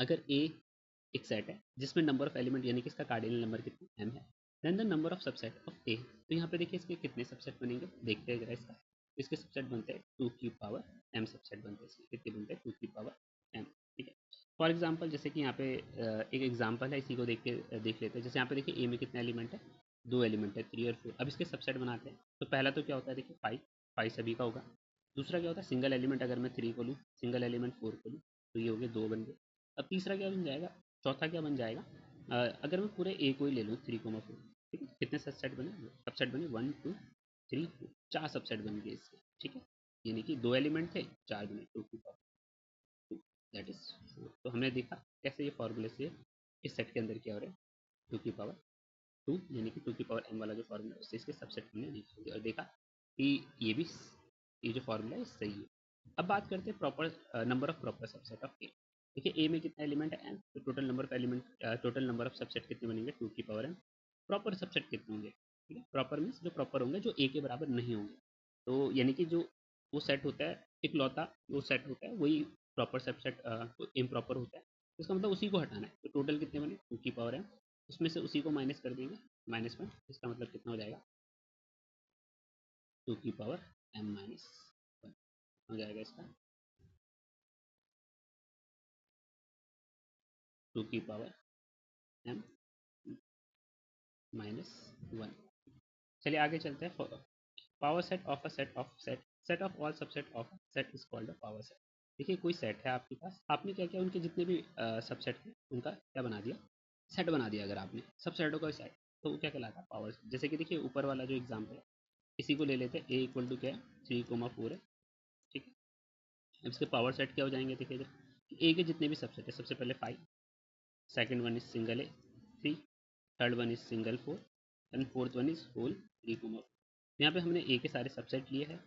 S1: अगर ए एक सेट है जिसमें नंबर ऑफ एलिमेंट यानी कि इसका कार्डिनल नंबर कितना एम है, then the number of subset of A. तो यहाँ पे देखिए इसके कितने सबसेट बनेंगे, देखते हैं जरा इसका। इसके सबसेट बनते हैं 2 की पावर एम सबसेट बनते हैं, इसके कितने बनते हैं 2 की पावर एम, ठीक है। फॉर एग्जांपल जैसे कि यहाँ पे एक एग्जांपल है, इसी को देख लेते हैं। जैसे यहाँ पे देखिए ए में कितने एलिमेंट है, 2 एलिमेंट है, 3 और 4। अब इसके सबसेट बनाते हैं। तो पहला तो क्या होता है, देखिए 5, 5 सभी का होगा। दूसरा क्या होता है, सिंगल एलिमेंट अगर मैं 3 को लूँ, सिंगल एलिमेंट 4 को लूँ, तो ये हो गए 2 बन गए। अब तीसरा क्या बन जाएगा, चौथा क्या बन जाएगा, अगर मैं पूरे ए को ही ले लूँ 3,4, ठीक है, कितने सबसेट बने, सबसेट बने 1 2 3 4, 4 सबसेट बन गए इसके, ठीक है। यानी कि 2 एलिमेंट थे, 4 बने, 2 की पावर 2, दैट इज 4। तो हमने देखा कैसे ये फॉर्मूले से इस सेट के अंदर क्या हो रहा है, 2 की पावर 2, यानी कि 2 की पावर m वाला जो फॉर्मूला है उससे इसके सबसेट हमने निकाल दिया, और देखा कि ये भी, ये जो फॉर्मूला है सही है। अब बात करते हैं proper number of proper subset of A. देखिए ए में कितना एलिमेंट है, n, तो total number of element, total number of subset कितने बनेंगे, 2 की पावर m। प्रॉपर सबसेट कितने होंगे, ठीक है, प्रॉपर मीन्स जो प्रॉपर होंगे, जो ए के बराबर नहीं होंगे। तो यानी कि जो वो सेट होता है इकलौता, वो सेट होता है वही प्रॉपर सबसेट इम्प्रॉपर होता है। इसका मतलब उसी को हटाना है। तो टोटल कितने बने, 2 की पावर m, उसमें से उसी को माइनस कर देंगे, -1। इसका मतलब कितना हो जाएगा, 2 की पावर m-1 हो जाएगा इसका, 2 की पावर m-1। चलिए आगे चलते हैं। Power set of a set of set, set of all subset of set is called a power set. देखिए कोई सेट है आपके पास, आपने क्या किया, उनके जितने भी सबसेट हैं उनका क्या बना दिया, सेट बना दिया। अगर आपने सबसेटों का सेट, तो वो क्या कहलाता है, पावर सेट। जैसे कि देखिए ऊपर वाला जो एग्जाम्पल है, इसी को ले लेते हैं, ए इक्वल टू क्या है, 3,4 है, ठीक है। अब इसके पावर सेट क्या हो जाएंगे, देखिए इधर ए के जितने भी सबसेट है, सबसे पहले 5, second one is single A 3, third one is single 4, and fourth one is whole 3,4। यहाँ पे हमने ए के सारे सबसेट लिए हैं,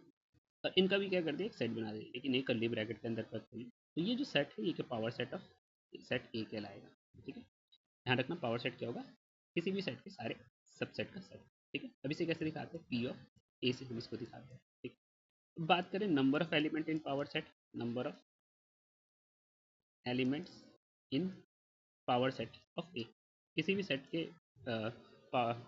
S1: और इनका भी क्या कर दिया, एक सेट बना दिया, लेकिन एक कर्ली ब्रैकेट के अंदर रख दिया। तो ये जो सेट है, ये के पावर सेट ऑफ सेट ए कहलाएगा, ठीक है। ध्यान रखना, पावर सेट क्या होगा, किसी भी सेट के सारे सबसेट का सेट, ठीक है। अब इसे कैसे दिखाते हैं, पी ऑफ ए से हम इसको दिखाते हैं, ठीक है। अब बात करें number of element in power set, number of elements in power set of A. किसी भी सेट के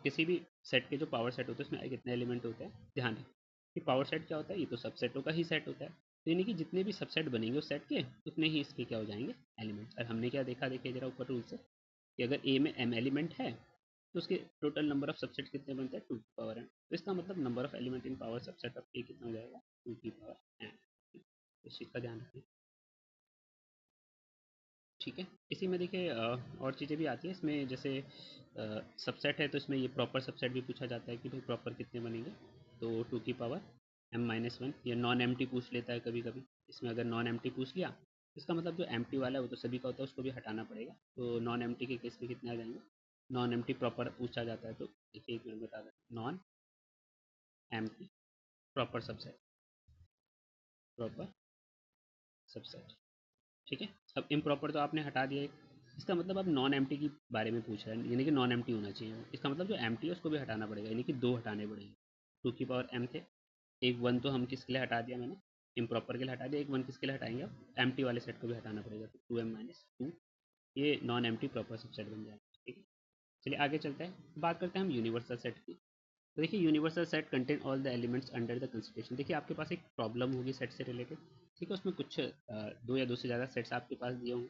S1: किसी भी सेट के जो पावर सेट होते हैं उसमें कितने एलिमेंट होते हैं, ध्यान रखें कि पावर सेट क्या होता है, ये तो सबसेटों का ही सेट होता है। तो यानी कि जितने भी सबसेट बनेंगे उस सेट के, उतने ही इसके क्या हो जाएंगे, एलिमेंट्स। और हमने क्या देखा, देखिए जरा ऊपर रूल से, कि अगर ए में m एलिमेंट है, तो उसके टोटल नंबर ऑफ सबसेट कितने बनते हैं, 2 की पावर m। तो इसका मतलब number of element in power subset of A कितना हो जाएगा, 2 की पावर m। इस चीज़ का ध्यान रखें, ठीक है। इसी में देखिए और चीज़ें भी आती हैं इसमें, जैसे सबसेट है तो इसमें ये प्रॉपर सबसेट भी पूछा जाता है कि भाई प्रॉपर कितने बनेंगे। तो 2 की पावर m-1, या नॉन एम्प्टी पूछ लेता है कभी कभी। इसमें अगर नॉन एम्प्टी पूछ लिया, इसका मतलब जो एम्प्टी वाला है वो तो सभी का होता है, उसको भी हटाना पड़ेगा। तो नॉन एम्प्टी के केस में कितने आ जाएंगे, नॉन एम्प्टी प्रॉपर पूछा जाता है, तो देखिए एक मिनट बता दें, non empty proper subset, proper subset, ठीक है। अब इम्प्रॉपर तो आपने हटा दिया एक, इसका मतलब अब नॉन एम्प्टी की बारे में पूछ रहा है, यानी कि नॉन एम्प्टी होना चाहिए। इसका मतलब जो एम्प्टी है उसको भी हटाना पड़ेगा, यानी कि 2 हटाने पड़ेंगे। 2 की पावर m थे, एक 1 तो हम किसके लिए हटा दिया मैंने, इम्प्रॉपर के लिए हटा दिया, एक 1 किसके लिए हटाएंगे, अब एम्प्टी वाले सेट को भी हटाना पड़ेगा। तो 2m-2, ये नॉन एम्प्टी प्रॉपर सबसेट बन जाएगा, ठीक है। चलिए आगे चलते हैं, बात करते हैं हम यूनिवर्सल सेट की। तो देखिए universal set contain all the elements under the consideration. देखिए आपके पास एक प्रॉब्लम होगी सेट से रिलेटेड, ठीक है। उसमें कुछ 2 या 2 से ज़्यादा सेट्स आपके पास दिए होंगे,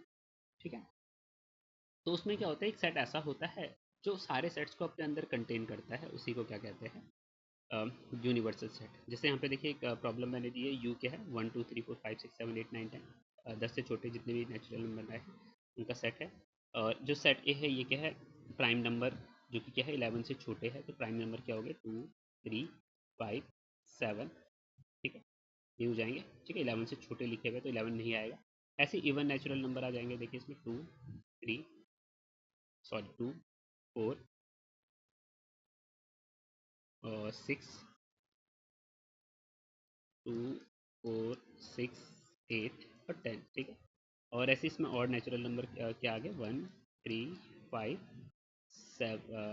S1: ठीक है। तो उसमें क्या होता है, एक सेट ऐसा होता है जो सारे सेट्स को अपने अंदर कंटेन करता है, उसी को क्या कहते हैं, यूनिवर्सल सेट। जैसे यहाँ पे देखिए एक प्रॉब्लम मैंने दी है, यू के है 1 2 3 4 5 6 7 8 9 10, 10 से छोटे जितने भी नेचुरल नंबर है उनका सेट है। और जो सेट ए है, ये क्या है, प्राइम नंबर जो कि क्या है 11 से छोटे है, तो प्राइम नंबर क्या हो गए, 2 3 5 7, ठीक है, ये हो जाएंगे, ठीक है। 11 से छोटे लिखे हुए तो 11 नहीं आएगा। ऐसे इवन नेचुरल नंबर आ जाएंगे, देखिए इसमें 2 3 सॉरी 2 4 और 6, 2 4 6 8 और 10, ठीक है। और ऐसे इसमें और नेचुरल नंबर क्या आ गए, 1 3 5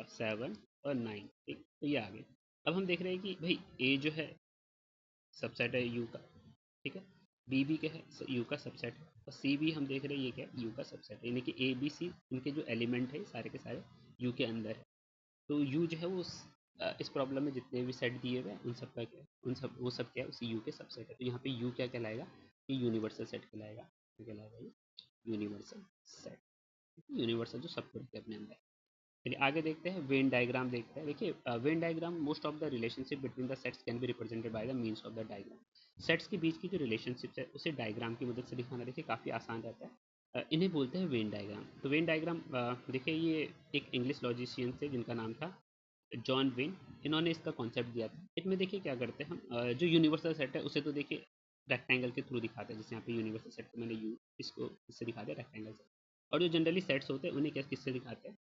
S1: 7 और 9, ठीक। तो ये आ गए। अब हम देख रहे हैं कि भाई ए जो है सबसेट है यू का, ठीक है। बी भी क्या है, यू का सबसेट है। और सी भी हम देख रहे हैं ये क्या है, यू का सबसेट है, यानी कि ए बी सी इनके जो एलिमेंट है सारे के सारे यू के अंदर है। तो यू जो है वो इस प्रॉब्लम में जितने भी सेट दिए हुए हैं उन सब का क्या है, उन सब वो सब क्या है, उसी यू के सबसेट है। तो यहाँ पे यू क्या कहलाएगा, ये यूनिवर्सल सेट कहलाएगा, क्या कहलाएगा ये यूनिवर्सल सेट, यूनिवर्सल जो सबको रखते हैं अपने अंदर। चलिए आगे देखते हैं, वेन डायग्राम देखते हैं। देखिए Venn diagram, most of the relationship between the sets can be represented by the means of the diagram. Sets के बीच की जो रिलेशनशिप है उसे डायग्राम की मदद से दिखाना देखिए काफ़ी आसान रहता है। इन्हें बोलते हैं वेन डायग्राम। तो वेन डायग्राम देखिए ये एक इंग्लिश लॉजिशियन थे जिनका नाम था जॉन वेन, इन्होंने इसका कॉन्सेप्ट दिया था। इसमें देखिए क्या करते हैं हम, जो यूनिवर्सल सेट है उसे तो देखिए रेक्टेंगल के थ्रू दिखाते हैं, जैसे यहाँ पे यूनिवर्सल सेट को मैंने यू इसको इससे दिखाते हैं रेक्टेंगल से। और जो जनरली सेट्स होते हैं उन्हें किससे दिखाते हैं,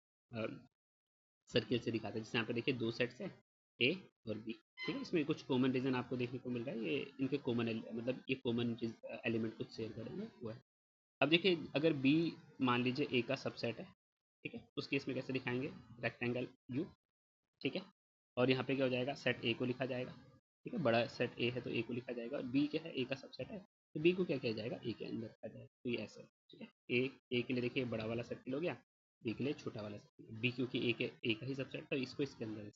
S1: सर्किल से दिखाते हैं। जैसे यहाँ पे देखिए दो सेट्स हैं ए और बी, ठीक है। इसमें कुछ कॉमन रीजन आपको देखने को मिल रहा है, ये इनके कॉमन मतलब ये कॉमन एलिमेंट कुछ शेयर करेंगे वो है। अब देखिए अगर बी मान लीजिए ए का सबसेट है, ठीक है, उस केस में कैसे दिखाएंगे, रेक्टेंगल यू, ठीक है। और यहाँ पे क्या हो जाएगा, सेट ए को लिखा जाएगा, ठीक है, बड़ा सेट ए है तो ए को लिखा जाएगा, और बी क्या है, ए का सबसेट है तो बी को क्या किया जाएगा, ए के अंदर रखा जाएगा। तो ये ऐसे, ठीक है। ए के लिए देखिए बड़ा वाला सर्किल हो गया, बी के लिए छोटा वाला सर्किल, बी क्योंकि ए का ही सबसेट था इसको इसके अंदर है।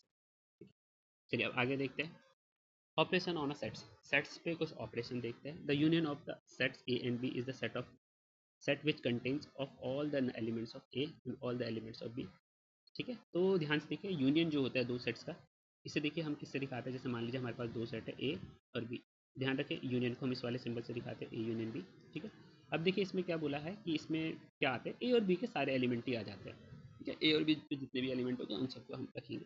S1: चलिए अब आगे देखते हैं operation on a sets. Sets पे कुछ ऑपरेशन देखते हैं। The union of the sets A and B is the set of set which contains of all the elements of A and all the elements of B, ठीक है। तो ध्यान से देखिए यूनियन जो होता है दो सेट्स का, इसे देखिए हम किससे दिखाते हैं, जैसे मान लीजिए हमारे पास दो सेट है ए और बी, ध्यान रखें यूनियन को हम इस वाले सिंबल से दिखाते हैं ए यूनियन बी, ठीक है। अब देखिए इसमें क्या बोला है कि इसमें क्या आते हैं, ए और बी के सारे एलिमेंट ही आ जाते हैं, ठीक है। ए और बी पे जितने भी एलिमेंट होते हैं उन सबको हम रखेंगे।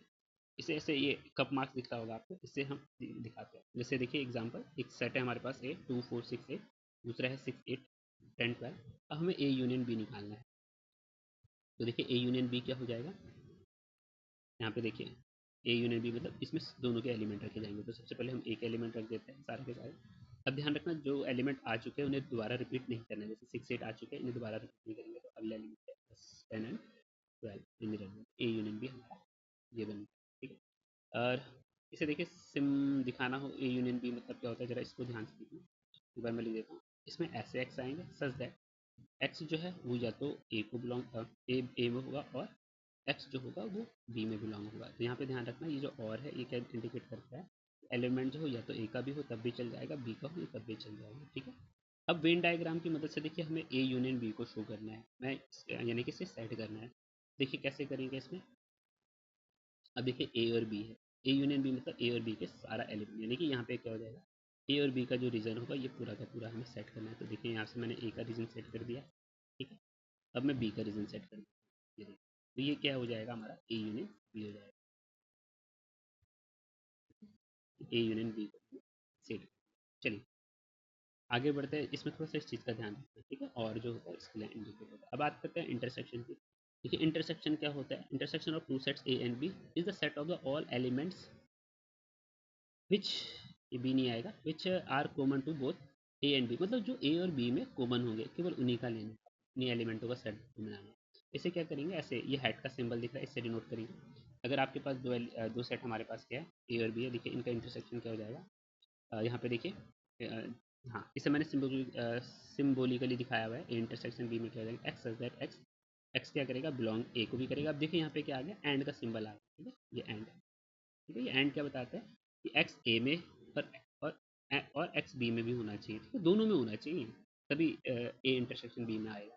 S1: इसे ऐसे ये कप मार्क्स दिख रहा होगा आपको, इससे हम दिखाते हैं। जैसे देखिए एग्जांपल, एक सेट है हमारे पास ए 2 4 6 8, दूसरा है 6 8 10 12। अब हमें ए यूनियन बी निकालना है, तो देखिए ए यूनियन बी क्या हो जाएगा, यहाँ पे देखिए ए यूनियन बी मतलब इसमें दोनों के एलिमेंट रखे जाएंगे। तो सबसे पहले हम एक एलिमेंट रख देते हैं सारे के सारे। अब ध्यान रखना जो एलिमेंट आ चुके हैं उन्हें दोबारा रिपीट नहीं करना है, जैसे 6 8 आ चुके हैं इन्हें दोबारा रिपीट नहीं करेंगे, तो अगले एलिमेंट है 10 एंड 12 इन्हें रख देंगे, ए यूनियन बी हमारा ये बन, ठीक है। और इसे देखिए सिम दिखाना हो ए यूनियन बी मतलब क्या होता है, जरा इसको ध्यान से देखिए, एक बार मैं लिख देता हूँ। इसमें ऐसे एक्स आएंगे सच दैट एक्स जो है वो या तो ए को बिलोंग ए में होगा, और एक्स जो होगा वो बी में बिलोंग होगा। तो यहाँ पे ध्यान रखना ये जो और है ये क्या इंडिकेट करता है, एलिमेंट जो हो या तो ए का भी हो तब भी चल जाएगा, बी का हो तब भी चल जाएगा, ठीक है। अब वेन डायग्राम की मदद से देखिए हमें ए यूनियन बी को शो करना है, मैं यानी कि इसे सेट करना है। देखिए कैसे करेंगे इसमें, अब देखिए ए और बी है, ए यूनियन बी मतलब ए और बी के सारा एलिमेंट, यानी कि यहाँ पे क्या हो जाएगा, ए और बी का जो रीजन होगा ये पूरा का पूरा हमें सेट करना है। तो देखिए यहाँ से मैंने ए का रीजन सेट कर दिया, ठीक है। अब मैं बी का रीजन सेट कर दिया, तो ये क्या हो जाएगा हमारा ए यूनियन बी हो जाएगा, ए यूनियन बी को सेट। चलिए आगे बढ़ते हैं, इसमें थोड़ा सा इस चीज़ का ध्यान रखते हैं, ठीक है, और जो होता है इसके लिए इंडिकेट होता है। अब बात करते हैं इंटरसेक्शन की। देखिए इंटरसेक्शन क्या होता है, intersection of two sets A and B is the set of the all elements which, ये बी नहीं आएगा, which are common to both A and B, मतलब जो ए और बी में कॉमन होंगे केवल उन्हीं का लेना, उन्हीं एलिमेंटों का सेट बनाना। इसे क्या करेंगे, ऐसे ये हेड का सिंबल दिख रहा है इससे डिनोट करेंगे। अगर आपके पास दो सेट हमारे पास क्या है ए और बी है, देखिए इनका इंटरसेक्शन क्या हो जाएगा, यहाँ पे देखिए हाँ इसे मैंने सिम्बोलिकली दिखाया हुआ है, ए इंटरसेक्शन बी में क्या हो जाएगा, एक्स दैट एक्स, एक्स क्या करेगा, बिलोंग ए को भी करेगा। अब देखिए यहाँ पे क्या आ गया, एंड का सिंबल आ गया, ठीक है, ये एंड है, ठीक है। ये एंड क्या बताता है कि एक्स ए में और और एक्स बी में भी होना चाहिए, ठीक है, दोनों में होना चाहिए, तभी ए इंटरसेक्शन बी में आएगा।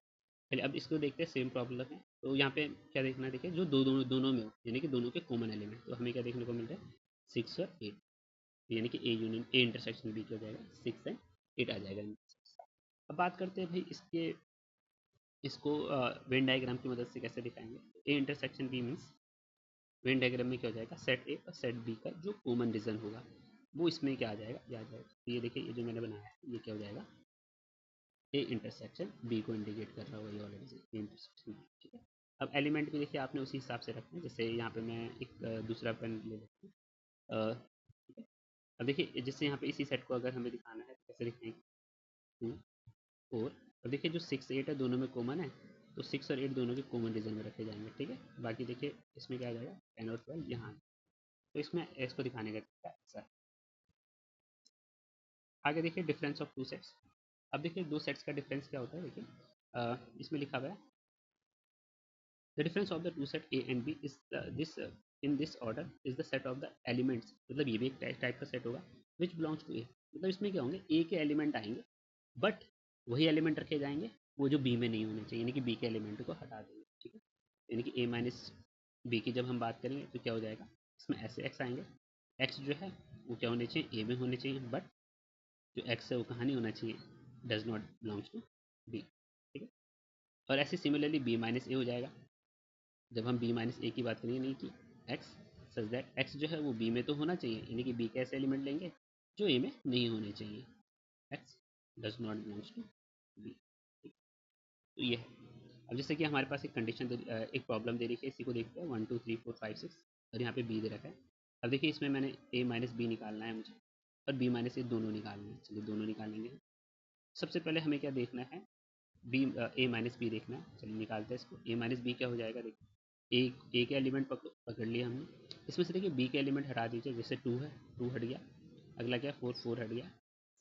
S1: चलिए अब इसको देखते हैं, सेम प्रॉब्लम है। तो यहाँ पे क्या देखना है, देखिए जो दोनों में हो, यानी कि दोनों के कॉमन एलिमेंट, तो हमें क्या देखने को मिल रहा है 6 और 8, यानी कि A union A intersection B क्या हो जाएगा 6 एंड 8 आ जाएगा। अब बात करते हैं भाई इसके, इसको वेन डायग्राम की मदद से कैसे दिखाएंगे। A intersection B means Venn diagram में क्या हो जाएगा, सेट ए और सेट बी का जो कॉमन रीजन होगा वो इसमें क्या आ जाएगा, ये आ जाएगा। तो ये देखिए ये जो मैंने बनाया है ये क्या हो जाएगा, ए इंटरसेक्शन बी को इंडिकेट कर रहा होगा ये ऑलरेडी ए इंटरसेक्शन बी, ठीक है। अब एलिमेंट भी देखिए आपने उसी हिसाब से रखना है, जैसे यहाँ पे मैं एक दूसरा पेन ले लेता हूँ, ठीक है। अब देखिए जैसे यहाँ पे इसी सेट को अगर हमें दिखाना है तो कैसे दिखाएंगे, 2 4, अब देखिए जो 6 8 है दोनों में कॉमन है, तो 6 और 8 दोनों के कॉमन रीजन में रखे जाएंगे, ठीक है। बाकी देखिए इसमें क्या आ जाएगा 10 और 12 यहाँ, तो इसमें इसको दिखाने का तरीका ऐसा है। आगे देखिए डिफरेंस ऑफ टू सेट्स। अब देखिए दो सेट्स का डिफरेंस क्या होता है, देखिए इसमें लिखा हुआ है the difference of the two set A and B is this in this order is the set of the elements, मतलब ये भी एक टाइप का सेट होगा, विच बिलोंग्स टू ए, मतलब इसमें क्या होंगे ए के एलिमेंट आएंगे बट वही एलिमेंट रखे जाएंगे वो जो बी में नहीं होने चाहिए, यानी कि बी के एलिमेंट को हटा देंगे, ठीक है। यानी कि ए माइनस बी की जब हम बात करेंगे तो क्या हो जाएगा, इसमें ऐसे एक्स आएंगे, एक्स जो है वो क्या होने चाहिए, ए में होने चाहिए, बट जो एक्स है वो कहाँ नहीं होना चाहिए, does not belongs to B, ठीक है। और ऐसे सिमिलरली बी माइनस ए हो जाएगा, जब हम बी माइनस ए की बात करेंगे, नहीं कि एक्स सच दैट एक्स जो है वो बी में तो होना चाहिए, यानी कि बी के ऐसे एलिमेंट लेंगे जो ए में नहीं होने चाहिए, X does not belongs to B. तो ये है। अब जैसे कि हमारे पास एक कंडीशन एक प्रॉब्लम दे रखी है, इसी को देखते हैं 1 2 3 4 5 6 और यहाँ पे बी दे रखा है। अब देखिए इसमें मैंने ए माइनस बी निकालना है मुझे और बी माइनस ए दोनों निकालने हैं, चलिए दोनों निकालेंगे। सबसे पहले हमें क्या देखना है, बी ए माइनस बी देखना है, चलिए निकालते हैं इसको। ए माइनस बी क्या हो जाएगा, देखिए ए के एलिमेंट पकड़ लिया हमने, इसमें से देखिए बी के एलिमेंट हटा दीजिए, जैसे 2 है 2 हट गया, अगला क्या 4 4 हट गया,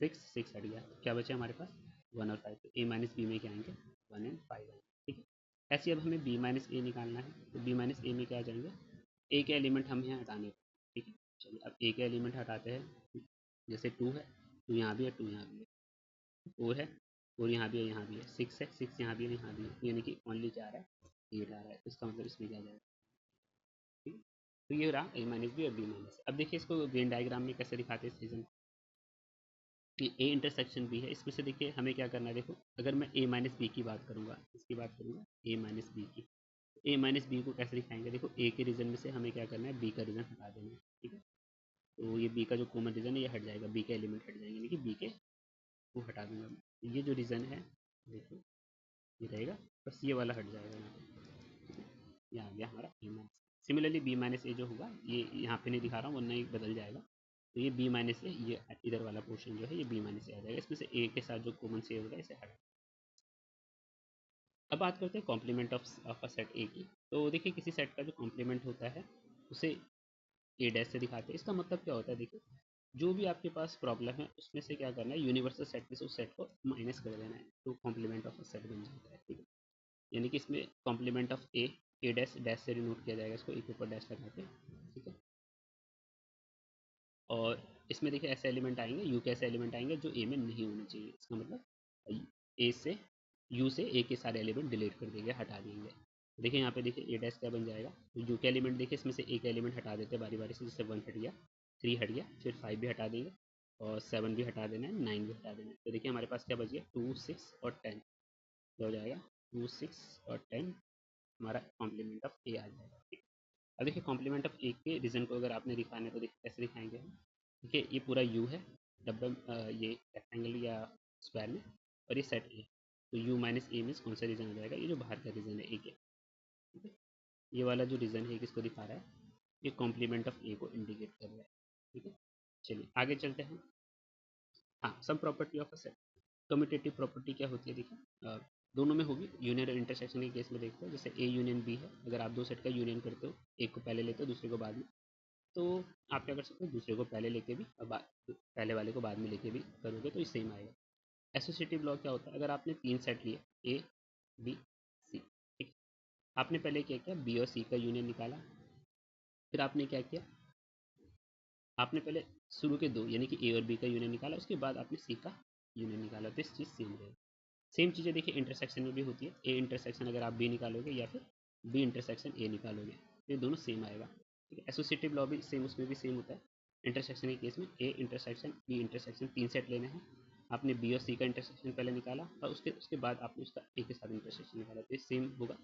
S1: 6 6 हट गया, क्या बचे हमारे पास 1 और 5। तो ए माइनस बी में क्या आएंगे 1 एंड 5 आएंगे, ठीक है। ऐसे अब हमें बी माइनस ए निकालना है, तो बी माइनस ए में क्या आ जाएंगे, ए के एलिमेंट हम यहाँ हटाने, ठीक है। चलिए अब ए के एलिमेंट हटाते हैं, जैसे 2 है 2 यहाँ भी है 2 यहाँ भी है, 4 है और यहाँ भी है यहाँ भी है, 6 है 6 यहाँ भी है यहाँ भी है, यानी कि ओनली क्या आ रहा है 8 आ रहा है, इसका मतलब इसमें क्या जाएगा, ठीक है। तो ये रहा ए माइनस बी और बी माइनस। अब देखिए इसको वेन डायग्राम में कैसे दिखाते हैं इस रीजन, कि ए इंटरसेक्शन बी है, इसमें से देखिए हमें क्या करना है, देखो अगर मैं ए माइनस बी की बात करूँगा, इसकी बात करूँगा ए माइनस बी की, ए माइनस बी को कैसे दिखाएंगे, देखो ए के रीजन में से हमें क्या करना है, बी का रीजन हटा देना है, ठीक है। तो ये बी का जो कॉमन रीजन है ये हट जाएगा, बी के एलिमेंट हट जाएंगे, यानी कि बी के वो हटा दूंगा। ये जो रीजन है देखो ये रहेगा, बस ये वाला हट जाएगा यहाँ पे, ये आ गया हमारा ए माइनस। सिमिलरली बी माइनस ए जो होगा ये यहाँ पे नहीं दिखा रहा हूँ वरना ये बदल जाएगा, तो ये बी माइनस ए, ये इधर वाला पोर्शन जो है ये बी माइनस ए आ जाएगा, इसमें से ए के साथ जो कॉमन से होगा इसे हटा। अब बात करते हैं complement of a set A की। तो देखिए किसी सेट का जो कॉम्प्लीमेंट होता है उसे ए डैश से दिखाते हैं, इसका मतलब क्या होता है, देखिए जो भी आपके पास प्रॉब्लम है उसमें से क्या करना है, यूनिवर्सल सेट में से उस सेट को माइनस कर देना है, तो कॉम्प्लीमेंट ऑफ अ सेट बन जाता है, ठीक है। यानी कि इसमें complement of A dash dash से डिनोट किया जाएगा, इसको ए के ऊपर डैश लगा के, ठीक है। और इसमें देखिए ऐसे एलिमेंट आएंगे, यू के ऐसे एलिमेंट आएंगे जो ए में नहीं होने चाहिए, इसका मतलब ए से यू से ए के सारे एलिमेंट डिलीट कर देंगे, हटा देंगे। देखिए यहाँ पे देखिए ए डैश क्या बन जाएगा, तो यू के एलिमेंट देखिए इसमें से एक एलिमेंट हटा देते हैं बारी बारी से, जैसे 1 हट गया 3 हट गया, फिर 5 भी हटा देंगे और 7 भी हटा देना है, 9 भी हटा देना है। तो देखिए हमारे पास क्या बच गया 2 6 और 10, क्या हो जाएगा 2 6 और 10, हमारा कॉम्प्लीमेंट ऑफ ए आ जाएगा, ठीक है। अब देखिए कॉम्प्लीमेंट ऑफ ए के रीजन को अगर आपने दिखाना है तो देखिए कैसे दिखाएंगे हम, देखिए ये पूरा यू है डबल ये रेक्टेंगल या स्क्वायर में, और ये सेट ए, तो यू माइनस ए मीन्स कौन सा रीजन हो जाएगा, ये जो बाहर का रीजन है ए के, ठीक है। ये वाला जो रीजन है किसको दिखा रहा है, ये कॉम्प्लीमेंट ऑफ ए को इंडिकेट कर रहा है, ठीक है। चलिए आगे चलते हैं। हाँ, sum property of a set, commutative property क्या होती है, देखिए दोनों में होगी, यूनियन और इंटरसेक्शन के केस में देखते हैं, जैसे ए यूनियन बी है, अगर आप दो सेट का यूनियन करते हो, एक को पहले लेते हो दूसरे को बाद में, तो आप क्या कर सकते हो, दूसरे को पहले लेके भी और पहले वाले को बाद में लेके भी करोगे तो इससे सेम आएगा। एसोसिएटिव लॉ क्या होता है, अगर आपने 3 सेट लिए ए बी सी, ठीक, आपने पहले क्या किया बी और सी का यूनियन निकाला, फिर आपने क्या किया, आपने पहले शुरू के दो यानी कि ए और बी का यूनियन निकाला, उसके बाद आपने सी का यूनियन निकाला, तो इस चीज़ सेम रहेगी। सेम चीज़ें देखिए इंटरसेक्शन में भी होती है, ए इंटरसेक्शन अगर आप बी निकालोगे या फिर बी इंटरसेक्शन ए निकालोगे तो ये दोनों सेम आएगा, ठीक है। एसोसिएटिव लॉ भी सेम, उसमें भी सेम होता है। इंटरसेक्शन के केस में A intersection B intersection 3 set लेने हैं, आपने बी और सी का इंटरसेक्शन पहले निकाला और उसके उसके बाद आपने उसका ए के साथ इंटरसेक्शन निकाला, तो ये सेम होगा,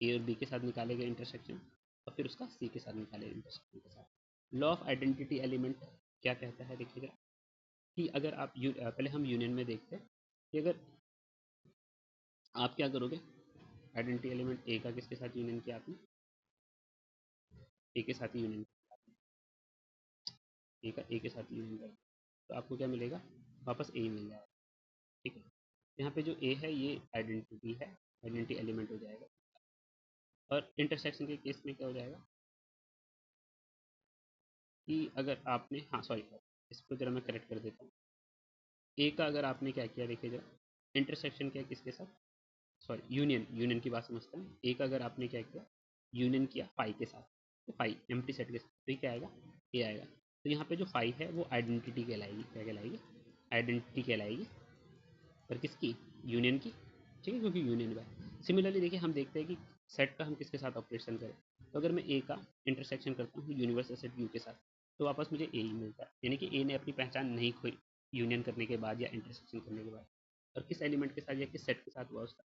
S1: ए और बी के साथ निकालेगा इंटरसेक्शन और फिर उसका सी के साथ निकालेगा इंटरसेक्शन के साथ। लॉ ऑफ आइडेंटिटी एलिमेंट क्या कहता है, देखिएगा कि अगर आप पहले हम यूनियन में देखते हैं कि अगर आप क्या करोगे, आइडेंटिटी एलिमेंट ए का किसके साथ यूनियन किया आपने, ए के साथ ही यूनियन, ए का ए के साथ यूनियन कर, तो आपको क्या मिलेगा, वापस ए ही मिल जाएगा, ठीक है। यहाँ पे जो ए है ये आइडेंटिटी है, आइडेंटिटी एलिमेंट हो जाएगा। और इंटरसेक्शन के केस में क्या हो जाएगा कि अगर आपने, हाँ सॉरी इसको जरा मैं करेक्ट कर देता हूँ, ए का अगर आपने क्या किया देखिए जरा, इंटरसेक्शन किया किसके साथ, सॉरी यूनियन, यूनियन की बात समझते हैं, ए का अगर आपने क्या किया यूनियन किया फाई के साथ, तो फाई एम्प्टी सेट के साथ, तो ये क्या आएगा ए आएगा, तो यहाँ पे जो फाई है वो आइडेंटिटी कहलाएगी, क्या कहलाएगी आइडेंटिटी कहलाएगी, पर किसकी यूनियन की, ठीक है, क्योंकि यूनियन बाय। सिमिलरली देखिए हम देखते हैं कि सेट का हम किसके साथ ऑपरेशन करें। तो अगर मैं ए का इंटरसेक्शन करता हूँ यूनिवर्सल सेट यू के साथ, तो वापस मुझे ए ही मिलता है, यानी कि ए ने अपनी पहचान नहीं खोई यूनियन करने के बाद या इंटरसेक्शन करने के बाद। और किस एलिमेंट के साथ या किस सेट के साथ हुआ उसका,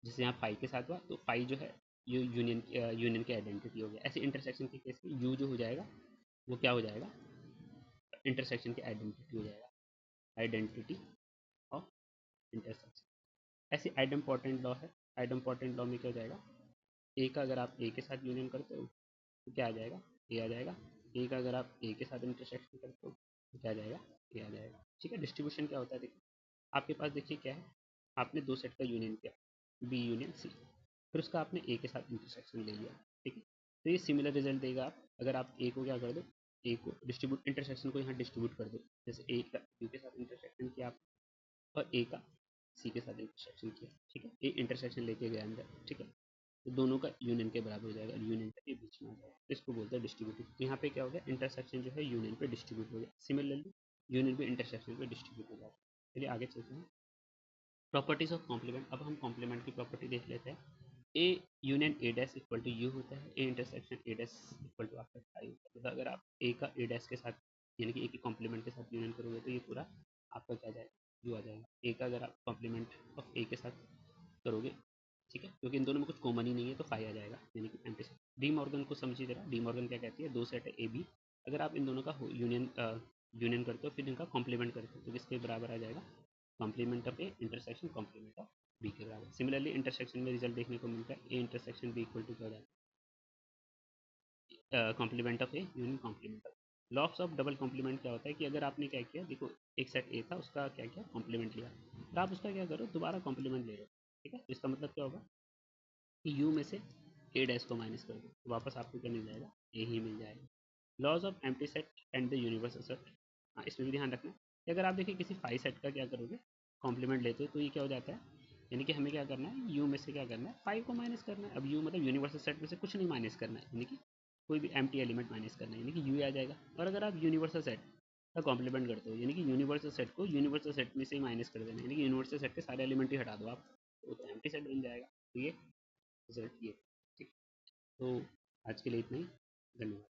S1: जैसे यहाँ फाइव के साथ हुआ, तो फाइव जो है ये यूनियन की आइडेंटिटी हो गया। ऐसे इंटरसेक्शन के केस में यू जो हो जाएगा वो क्या हो जाएगा, इंटरसेक्शन की आइडेंटिटी हो जाएगा, आइडेंटिटी ऑफ इंटरसेक्शन। ऐसी आइडेम्पोर्टेंट लॉ है। आइडेम्पोर्टेंट लॉ में क्या हो जाएगा, ए का अगर आप ए के साथ यूनियन करते हो तो क्या आ जाएगा, ए आ जाएगा। ए का अगर आप ए के साथ इंटरसेक्शन करते हो तो क्या आ जाएगा, ए आ जाएगा। ठीक है, डिस्ट्रीब्यूशन क्या होता है देखिए, आपके पास देखिए क्या है, आपने दो सेट का यूनियन किया, बी यूनियन सी, फिर उसका आपने ए के साथ इंटरसेक्शन ले लिया। ठीक है, तो ये सिमिलर रिजल्ट देगा आप अगर आप ए को क्या कर दो, ए को डिस्ट्रीब्यूट इंटरसेक्शन को यहाँ डिस्ट्रीब्यूट कर दो, जैसे ए का यू के साथ इंटरसेक्शन किया आप और ए का सी के साथ इंटरसेक्शन किया। ठीक है, ए इंटरसेक्शन लेके गया अंदर। ठीक है, तो दोनों का यूनियन के बराबर हो जाएगा, यूनियन का ये बीच में आ जाएगा, तो इसको बोलते हैं डिस्ट्रीब्यूटिव। तो यहाँ पे क्या हो गया, इंटरसेक्शन जो है यूनियन पे डिस्ट्रीब्यूट हो गया, सिमिलरली यूनियन भी इंटरसेक्शन पे डिस्ट्रीब्यूट हो जाता है। चलिए आगे चलते हैं, प्रॉपर्टीज ऑफ कॉम्प्लीमेंट। अब हम कॉम्प्लीमेंट की प्रॉपर्टी देख लेते हैं। A union A dash equal to U होता है, A intersection A dash equal to आपका फाइव होता है। तो अगर आप ए का ए डैश के साथ यानी कि ए की कॉम्प्लीमेंट के साथ यूनियन करोगे तो ये पूरा आपका क्या आ जाएगा, यू आ जाएगा। ए का अगर आप कॉम्प्लीमेंट ऑफ ए के साथ करोगे, ठीक है, क्योंकि इन दोनों में कुछ कॉमन ही नहीं है तो फाइव आ जाएगा, यानी कि एम्प्टी सेट। डी मॉर्गन को समझिए जरा, डी मॉर्गन क्या कहती है, दो सेट है ए बी, अगर आप इन दोनों का यूनियन करते हो फिर इनका कॉम्प्लीमेंट करते हो तो किसके बराबर आ जाएगा, complement of A intersection complement of B के बराबर। सिमिलरली इंटरसेक्शन में रिजल्ट देखने को मिलता है, A intersection B equal to क्या हो जाएगा, complement of A union complement of. Laws of double complement क्या होता है कि अगर आपने क्या किया, देखो एक सेट ए था उसका क्या किया, कॉम्प्लीमेंट लिया, तो आप उसका क्या करो, दोबारा कॉम्प्लीमेंट ले लो। ठीक है, तो इसका मतलब क्या होगा कि यू में से ए डैश को माइनस कर दो तो वापस आपको क्या मिल जाएगा, ए ही मिल जाएगा। Laws of empty set and the universal set. हाँ, इसमें भी ध्यान रखना कि अगर आप देखिए किसी फाइव सेट का क्या करोगे, कॉम्प्लीमेंट लेते हो तो ये क्या हो जाता है, यानी कि हमें क्या करना है, यू में से क्या करना है, फाइव को माइनस करना है। अब यू मतलब यूनिवर्सल सेट में से कुछ नहीं माइनस करना है, यानी कि कोई भी एम्प्टी एलिमेंट माइनस करना है, यानी कि यू आ जाएगा। और अगर आप यूनिवर्सल सेट का कॉम्प्लीमेंट करते हो, यानी कि यूनिवर्सल सेट को यूनिवर्सल सेट में से ही माइनस कर देना, यानी कि यूनिवर्सल सेट के सारे एलिमेंट ही हटा दो आप, तो एम्प्टी सेट बन जाएगा। तो ये रिजल्ट ये। ठीक, तो आज के लिए इतना ही, धन्यवाद।